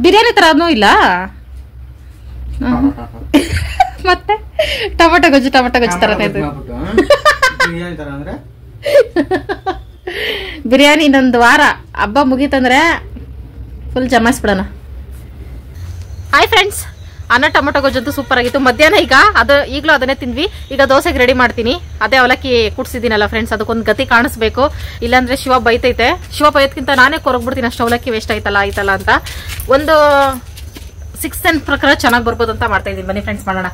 ಬಿರಿಯಾನಿ ತರ ಅದೂ ಇಲ್ಲ. ಮತ್ತೆ ಟೊಮೊಟೊ ಗೊಜ್ಜು ತರ ಬಿರಿಯಾನಿ ಇನ್ನೊಂದು ವಾರ ಹಬ್ಬ ಮುಗೀತಂದ್ರೆ ಫುಲ್ ಜಮಾಯಿಸ್ಬಿಡೋಣ. ಹಾಯ್ ಫ್ರೆಂಡ್ಸ್, ಅನ್ನ ಟೊಮೊಟೊ ಗೊಜ್ಜಂತೂ ಸೂಪರ್ ಆಗಿತ್ತು. ಮಧ್ಯಾಹ್ನ ಈಗ ಈಗಲೂ ಅದನ್ನೇ ತಿಂದ್ವಿ. ಈಗ ದೋಸೆಗೆ ರೆಡಿ ಮಾಡ್ತೀನಿ. ಅದೇ ಅವಲಕ್ಕಿ ಕುಡ್ಸಿದ್ದೀನಲ್ಲ ಫ್ರೆಂಡ್ಸ್, ಅದಕ್ಕೊಂದು ಗತಿ ಕಾಣಿಸ್ಬೇಕು. ಇಲ್ಲಾಂದ್ರೆ ಶಿವ ಬೈತೈತೆ. ಶಿವ ಬೈಯೋದ್ಕಿಂತ ನಾನೇ ಕೊರಗ್ಬಿಡ್ತೀನಿ, ಅಷ್ಟು ಅವಲಕ್ಕಿ ವೇಸ್ಟ್ ಆಯ್ತಲ್ಲ ಅಂತ. ಒಂದು 6 ಸೆನ್ಸ್ ಪ್ರಕಾರ ಚೆನ್ನಾಗಿ ಬರ್ಬೋದು ಅಂತ ಮಾಡ್ತಾ ಇದ್ದೀನಿ. ಬನ್ನಿ ಫ್ರೆಂಡ್ಸ್ ಮಾಡೋಣ.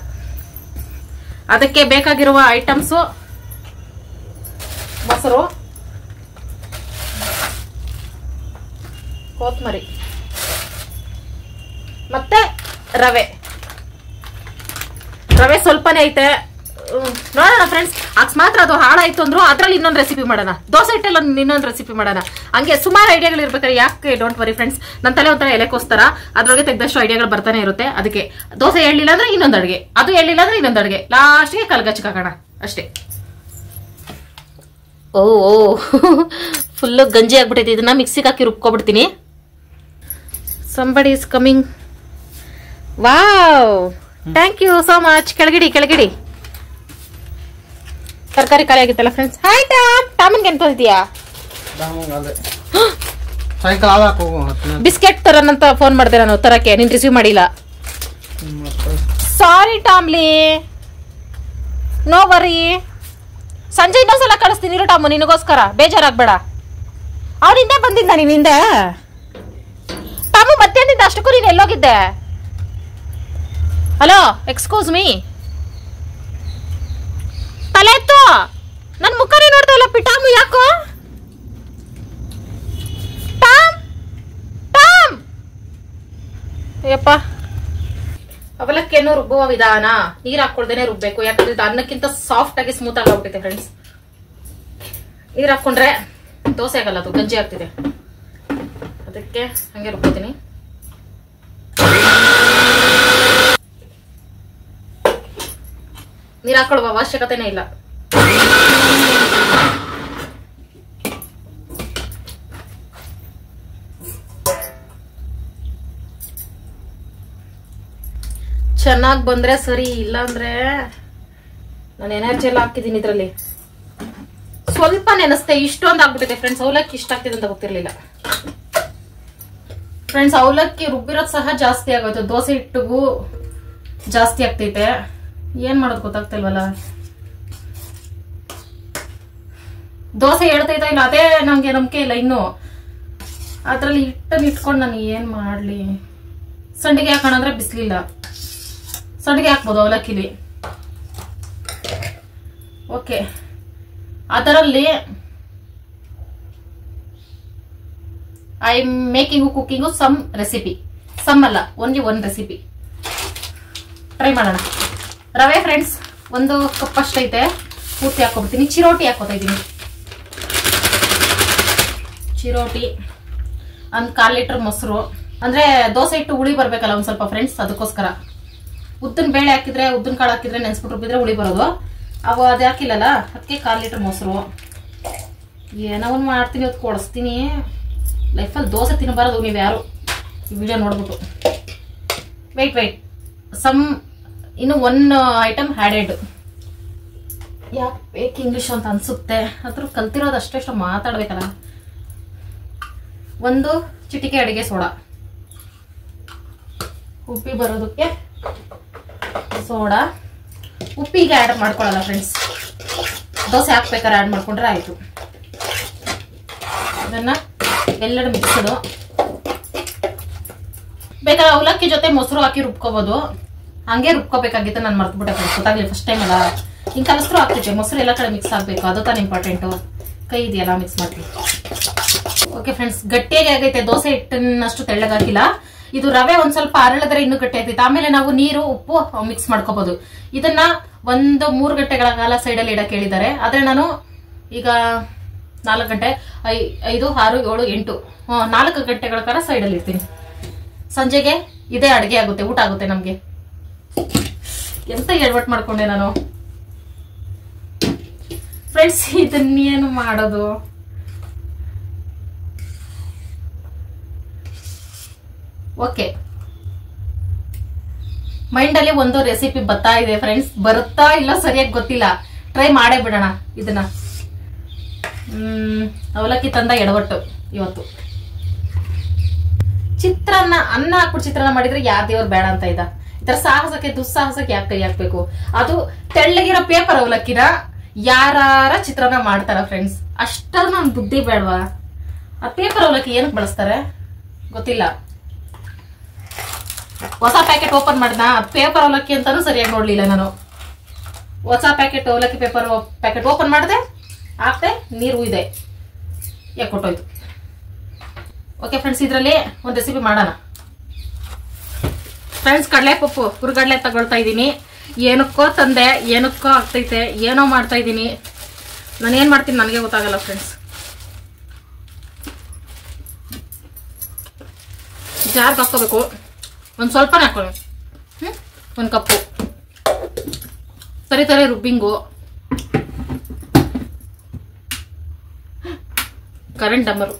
ಅದಕ್ಕೆ ಬೇಕಾಗಿರುವ ಐಟಮ್ಸು: ಮೊಸರು, ಕೊತ್ತಂಬರಿ ಮತ್ತೆ ರವೆ ಸ್ವಲ್ಪನೇ ಐತೆ. ನೋಡೋಣ ಫ್ರೆಂಡ್ಸ್, ಅಕಸ್ಮಾತ್ ಅದು ಹಾಳಾಯ್ತು ಅಂದ್ರು ಅದ್ರಲ್ಲಿ ಇನ್ನೊಂದು ರೆಸಿಪಿ ಮಾಡೋಣ. ದೋಸೆ ಹಿಟ್ಟಲ್ಲಿ ಇನ್ನೊಂದು ರೆಸಿಪಿ ಮಾಡೋಣ. ಹಂಗೆ ಸುಮಾರು ಐಡಿಯಾಗಳು ಇರ್ಬೇಕಾದ್ರೆ ಯಾಕೆ ಡೋಂಟ್ ವರಿ ಫ್ರೆಂಡ್ಸ್. ನನ್ನ ತಲೆ ಒಂಥರ ಎಲೆಕೋಸ್ತರ, ಅದ್ರೊಳಗೆ ತೆಗ್ದಷ್ಟು ಐಡಿಯಾಗಳು ಬರ್ತಾನೆ ಇರುತ್ತೆ. ಅದಕ್ಕೆ ದೋಸೆ ಎಳ್ಳಿಲ್ಲ ಅಂದ್ರೆ ಇನ್ನೊಂದು ಅಡುಗೆ, ಅದು ಎಳ್ಳಿಲ್ಲ ಅಂದ್ರೆ ಇನ್ನೊಂದು ಅಡುಗೆ, ಲಾಸ್ಟ್ಗೆ ಕಲ್ಗಚ್ಕಾಗೋಣ ಅಷ್ಟೇ. ಓ ಫುಲ್ಲು ಗಂಜಿ ಆಗ್ಬಿಟ್ಟೈತಿ. ಇದನ್ನ ಮಿಕ್ಸಿಗೆ ಹಾಕಿ ರುಬ್ಕೊಬಿಡ್ತೀನಿ. Somebody is coming. Wow, thank you so much. ಕೆಳಗಿಡಿ. ತರಕಾರಿ ಖಾಲಿ ಆಗಿತ್ತಲ್ಲ ಫ್ರೆಂಡ್ಸ್. ಹಾಯ್ ಟಾಮನ್ಗೆ ಎಂತ ಇದೆಯಾ? ಬಿಸ್ಕೆಟ್ ತರನಂತ ಫೋನ್ ಮಾಡಿದೆ ನಾನು ತರಕ್ಕೆ, ನೀನ್ ರಿಸೀವ್ ಮಾಡಿಲ್ಲ. ಸಾರಿ ಟಾಮ್ಲಿ, ನೋ ವರಿ. ಸಂಜೆ ಇನ್ನೊಂದ್ಸಲ ಕಳಿಸ್ತೀನಿ ಟಾಮು ನಿನಗೋಸ್ಕರ, ಬೇಜಾರಾಗ್ಬೇಡ. ಅವನಿಂದ ಬಂದಿದ್ದ ನೀನಿಂದ ತಾಮು ಮತ್ತೇನಿಂದ ಅಷ್ಟಕ್ಕೂ ನೀನು ಎಲ್ಲೋಗಿದ್ದೆ? ಹಲೋ, ಎಕ್ಸ್ಕ್ಯೂಸ್ ಮೀ, ತಲೆ ಎತ್ತು. ನನ್ನ ಮುಖನೇ ನೋಡ್ತಾ ಇಲ್ಲ ಪಿಟಾಮು, ಯಾಕೋ? ಟಾಮ್ ಟಾಮ್ ಯಪ್ಪ. ಅವಲಕ್ಕಿಯನ್ನು ರುಬ್ಬುವ ವಿಧಾನ, ನೀರ್ ಹಾಕೊಳ್ದೇನೆ ರುಬ್ಬೇಕು. ಯಾಕಂದ್ರೆ ಇದು ಅನ್ನಕ್ಕಿಂತ ಸಾಫ್ಟ್ ಆಗಿ ಸ್ಮೂತ್ ಆಗಿ ಹೋಗ್ಬಿಟ್ಟಿದೆ ಫ್ರೆಂಡ್ಸ್. ನೀರ್ ಹಾಕೊಂಡ್ರೆ ದೋಸೆ ಆಗಲ್ಲ, ಅದು ಗಂಜಿ ಆಗ್ತಿದೆ. ಅದಕ್ಕೆ ಹಂಗೆ ರುಬ್ಬೋತೀನಿ. ನೀರ್ ಹಾಕೊಳ್ಳುವ ಅವಶ್ಯಕತೆನೇ ಇಲ್ಲ. ಚೆನ್ನಾಗಿ ಬಂದ್ರೆ ಸರಿ, ಇಲ್ಲ ಅಂದ್ರೆ ನಾನು ಎನರ್ಜಿ ಎಲ್ಲ ಹಾಕಿದ್ದೀನಿ ಇದ್ರಲ್ಲಿ. ಸ್ವಲ್ಪ ನೆನೆಸ್ತೆ, ಇಷ್ಟೊಂದು ಆಗ್ಬಿಟ್ಟಿದೆ ಫ್ರೆಂಡ್ಸ್. ಅವಲಕ್ಕಿ ಇಷ್ಟ ಆಗ್ತಿದೆ ಅಂತ ಗೊತ್ತಿರ್ಲಿಲ್ಲ ಫ್ರೆಂಡ್ಸ್. ಅವಲಕ್ಕಿ ರುಬ್ಬಿರೋದು ಸಹ ಜಾಸ್ತಿ ಆಗೋಯ್ತು, ದೋಸೆ ಹಿಟ್ಟಿಗೂ ಜಾಸ್ತಿ ಆಗ್ತೈತೆ. ಏನ್ ಮಾಡೋದು ಗೊತ್ತಾಗ್ತಿಲ್ವಲ್ಲ. ದೋಸೆ ಹೇಳ್ತೈತ ಇಲ್ಲ, ಅದೇ ನಂಗೆ ನಂಬಿಕೆ ಇಲ್ಲ ಇನ್ನು. ಅದ್ರಲ್ಲಿ ಹಿಟ್ಟನ್ನು ಇಟ್ಕೊಂಡು ನಾನು ಏನ್ ಮಾಡ್ಲಿ? ಸಂಡಿಗೆ ಹಾಕೋಣ ಅಂದ್ರೆ ಬಿಸ್ಲಿಲ್ಲ. ಸಂಡಿಗೆ ಹಾಕ್ಬೋದು ಅವಲಕ್ಕಿಲಿ. ಓಕೆ, ಅದರಲ್ಲಿ I am making cooking some recipe. Some ಅಲ್ಲ, ಓನ್ಲಿ ಒನ್ ರೆಸಿಪಿ ಟ್ರೈ ಮಾಡೋಣ. ರವೆ ಫ್ರೆಂಡ್ಸ್ 1 ಕಪ್ ಅಷ್ಟೈತೆ, ಪೂರ್ತಿ ಹಾಕೊಬಿಡ್ತೀನಿ. ಚಿರೋಟಿ ಹಾಕೋತಾ ಇದ್ದೀನಿ. ಚಿರೋಟಿ, 1/4 ಲೀಟರ್ ಮೊಸರು. ಅಂದ್ರೆ ದೋಸೆ ಹಿಟ್ಟು ಹುಳಿ ಬರ್ಬೇಕಲ್ಲ ಒಂದ್ ಸ್ವಲ್ಪ ಫ್ರೆಂಡ್ಸ್, ಅದಕ್ಕೋಸ್ಕರ. ಉದ್ದಿನ ಬೇಳೆ ಹಾಕಿದ್ರೆ, ಉದ್ದಿನ ಕಾಳು ಹಾಕಿದ್ರೆ, ನೆನ್ಸ್ಬಿಟ್ಟು ರುಬ್ಬಿದ್ರೆ ಹುಳಿ ಬರೋದು. ಅವು ಅದು ಹಾಕಿಲ್ಲಲ್ಲ, ಅದಕ್ಕೆ 1/4 ಲೀಟರ್ ಮೊಸರು. ಏನೋ ಒಂದು ಮಾಡ್ತೀನಿ, ಅದು ಕೊಡಿಸ್ತೀನಿ. ಲೈಫಲ್ಲಿ ದೋಸೆ ತಿನ್ನಬಾರದು ನೀವು ಯಾರು ಈ ವಿಡಿಯೋ ನೋಡ್ಬಿಟ್ಟು. ವೆಯ್ಟ್ ಸಮ್ ಇನ್ನು 1 ಐಟಮ್ ಆ್ಯಡೆಡ್. ಯಾಕೆ ಬೇಕು ಇಂಗ್ಲಿಷ್ ಅಂತ ಅನ್ಸುತ್ತೆ, ಅದ್ರ ಕಲ್ತಿರೋದು ಅಷ್ಟೆಷ್ಟು ಮಾತಾಡ್ಬೇಕಲ್ಲ. 1 ಚಿಟಿಕೆ ಅಡಿಗೆ ಸೋಡಾ, ಉಪ್ಪಿ ಬರೋದಕ್ಕೆ ಸೋಡಾ. ಉಪ್ಪಿಗೆ ಆ್ಯಡ್ ಮಾಡ್ಕೊಳ್ಳಲ್ಲ ಫ್ರೆಂಡ್ಸ್, ದೋಸೆ ಹಾಕ್ಬೇಕಾದ್ರೆ ಆ್ಯಡ್ ಮಾಡ್ಕೊಂಡ್ರೆ ಆಯ್ತು. ಅದನ್ನ ಎಲ್ಲೆಡೆ ಮಿಕ್ಸಡು. ಬೇಕಾದ್ರೆ ಅವಲಕ್ಕಿ ಜೊತೆ ಮೊಸರು ಹಾಕಿ ರುಬ್ಕೋಬಹುದು. ಹಂಗೆ ರುಬ್ಕೋಬೇಕಾಗಿತ್ತು, ನಾನು ಮರ್ತ್ಬಿಟ್ಟೆ ಫ್ರೆಂಡ್ಸ್, ಗೊತ್ತಾಗ್ಲಿಲ್ಲ ಫಸ್ಟ್ ಟೈಮ್ ಅಲ್ಲ. ಹಿಂಗೆ ಕಲಸ್ರು ಆಗ್ತೈತೆ, ಮೊಸರು ಎಲ್ಲ ಕಡೆ ಮಿಕ್ಸ್ ಆಗ್ಬೇಕು, ಅದು ತಾನು ಇಂಪಾರ್ಟೆಂಟು. ಕೈ ಇದೆಯಲ್ಲ ಮಿಕ್ಸ್ ಮಾಡ್ತೀವಿ. ಓಕೆ ಫ್ರೆಂಡ್ಸ್, ಗಟ್ಟಿಯಾಗಿ ಆಗೈತೆ. ದೋಸೆ ಹಿಟ್ಟಿನಷ್ಟು ತೆಳ್ಳಗಾಗಿಲ್ಲ. ಇದು ರವೆ ಒಂದ್ ಸ್ವಲ್ಪ ಅರಳಿದ್ರೆ ಇನ್ನೂ ಗಟ್ಟಿ ಆಗ್ತೈತೆ. ಆಮೇಲೆ ನಾವು ನೀರು ಉಪ್ಪು ಮಿಕ್ಸ್ ಮಾಡ್ಕೋಬಹುದು. ಇದನ್ನ 1-3 ಗಂಟೆಗಳ ಕಾಲ ಸೈಡಲ್ಲಿ ಇಡಕ್ಕೆ ಹೇಳಿದ್ದಾರೆ. ಆದ್ರೆ ನಾನು ಈಗ 4 ಗಂಟೆ 5, 6, 7, 8 4 ಗಂಟೆಗಳ ಕಾಲ ಸೈಡಲ್ಲಿ ಇರ್ತೀನಿ. ಸಂಜೆಗೆ ಇದೇ ಅಡುಗೆ ಆಗುತ್ತೆ, ಊಟ ಆಗುತ್ತೆ ನಮ್ಗೆ. ಎಂತ ಎಡವಟ್ ಮಾಡ್ಕೊಂಡೆ ನಾನು ಫ್ರೆಂಡ್ಸ್. ಇದನ್ನೇನು ಮಾಡೋದು? ಓಕೆ, ಮೈಂಡ್ ಅಲ್ಲಿ ಒಂದು ರೆಸಿಪಿ ಬರ್ತಾ ಇದೆ ಫ್ರೆಂಡ್ಸ್. ಬರುತ್ತಾ ಇಲ್ಲ ಸರಿಯಾಗಿ ಗೊತ್ತಿಲ್ಲ, ಟ್ರೈ ಮಾಡೇ ಬಿಡೋಣ ಇದನ್ನ. ಅವಲಕ್ಕಿ ತಂದ ಎಡವಟ್ಟು ಇವತ್ತು. ಚಿತ್ರಾನ್ನ, ಅನ್ನ ಹಾಕ್ಬಿಟ್ಟು ಚಿತ್ರಾನ್ನ ಮಾಡಿದ್ರೆ ಯಾರ ದೇವ್ರು ಬೇಡ ಅಂತ ಇದ್ದ. ಈ ತರ ಸಾಹಸಕ್ಕೆ ದುಸ್ಸಾಹಸಕ್ಕೆ ಯಾಕೆ ಕೈ ಹಾಕ್ಬೇಕು? ಅದು ತೆಳ್ಳಗಿರೋ ಪೇಪರ್ ಅವಲಕ್ಕಿನ ಯಾರ ಚಿತ್ರಾನ್ನ ಮಾಡ್ತಾರ ಫ್ರೆಂಡ್ಸ್? ಅಷ್ಟಾದ್ರೂ ನನ್ ಬುದ್ಧಿ ಬೇಡವಾ? ಆ ಪೇಪರ್ ಅವಲಕ್ಕಿ ಏನಕ್ಕೆ ಬಳಸ್ತಾರೆ ಗೊತ್ತಿಲ್ಲ. ಹೊಸ ಪ್ಯಾಕೆಟ್ ಓಪನ್ ಮಾಡಿದ, ಪೇಪರ್ ಅವಲಕ್ಕಿ ಅಂತಾನು ಸರಿಯಾಗಿ ನೋಡ್ಲಿಲ್ಲ ನಾನು. ಹೊಸ ಪ್ಯಾಕೆಟ್ ಅವಲಕ್ಕಿ ಪ್ಯಾಕೆಟ್ ಓಪನ್ ಮಾಡಿದೆ, ಹಾಕ್ದೆ, ನೀರು ಇದೆ, ಯಾಕೆ ಕೊಟ್ಟೋಯ್ತು. ಓಕೆ ಫ್ರೆಂಡ್ಸ್, ಇದರಲ್ಲಿ ಒಂದು ರೆಸಿಪಿ ಮಾಡೋಣ ಫ್ರೆಂಡ್ಸ್. ಕಡಲೆಪಪ್ಪು ಹುರ್ಗಡ್ಲೆ ತಗೊಳ್ತಾ ಇದ್ದೀನಿ. ಏನಕ್ಕೋ ತಂದೆ, ಏನಕ್ಕೋ ಆಗ್ತೈತೆ, ಏನೋ ಮಾಡ್ತಾ ಇದ್ದೀನಿ. ನಾನು ಏನ್ ಮಾಡ್ತೀನಿ ನನಗೆ ಗೊತ್ತಾಗಲ್ಲ ಫ್ರೆಂಡ್ಸ್. ಜಾರ್ಗೆ ಹಾಕೋಬೇಕು. ಒಂದು ಸ್ವಲ್ಪನೇ ಹಾಕೊಳ್ಳಿ. 1 ಕಪ್ಪು ತರಿ ರುಬ್ಬಿಂಗು. ಕರೆಂಟ್ ಡಮ್ಮರು.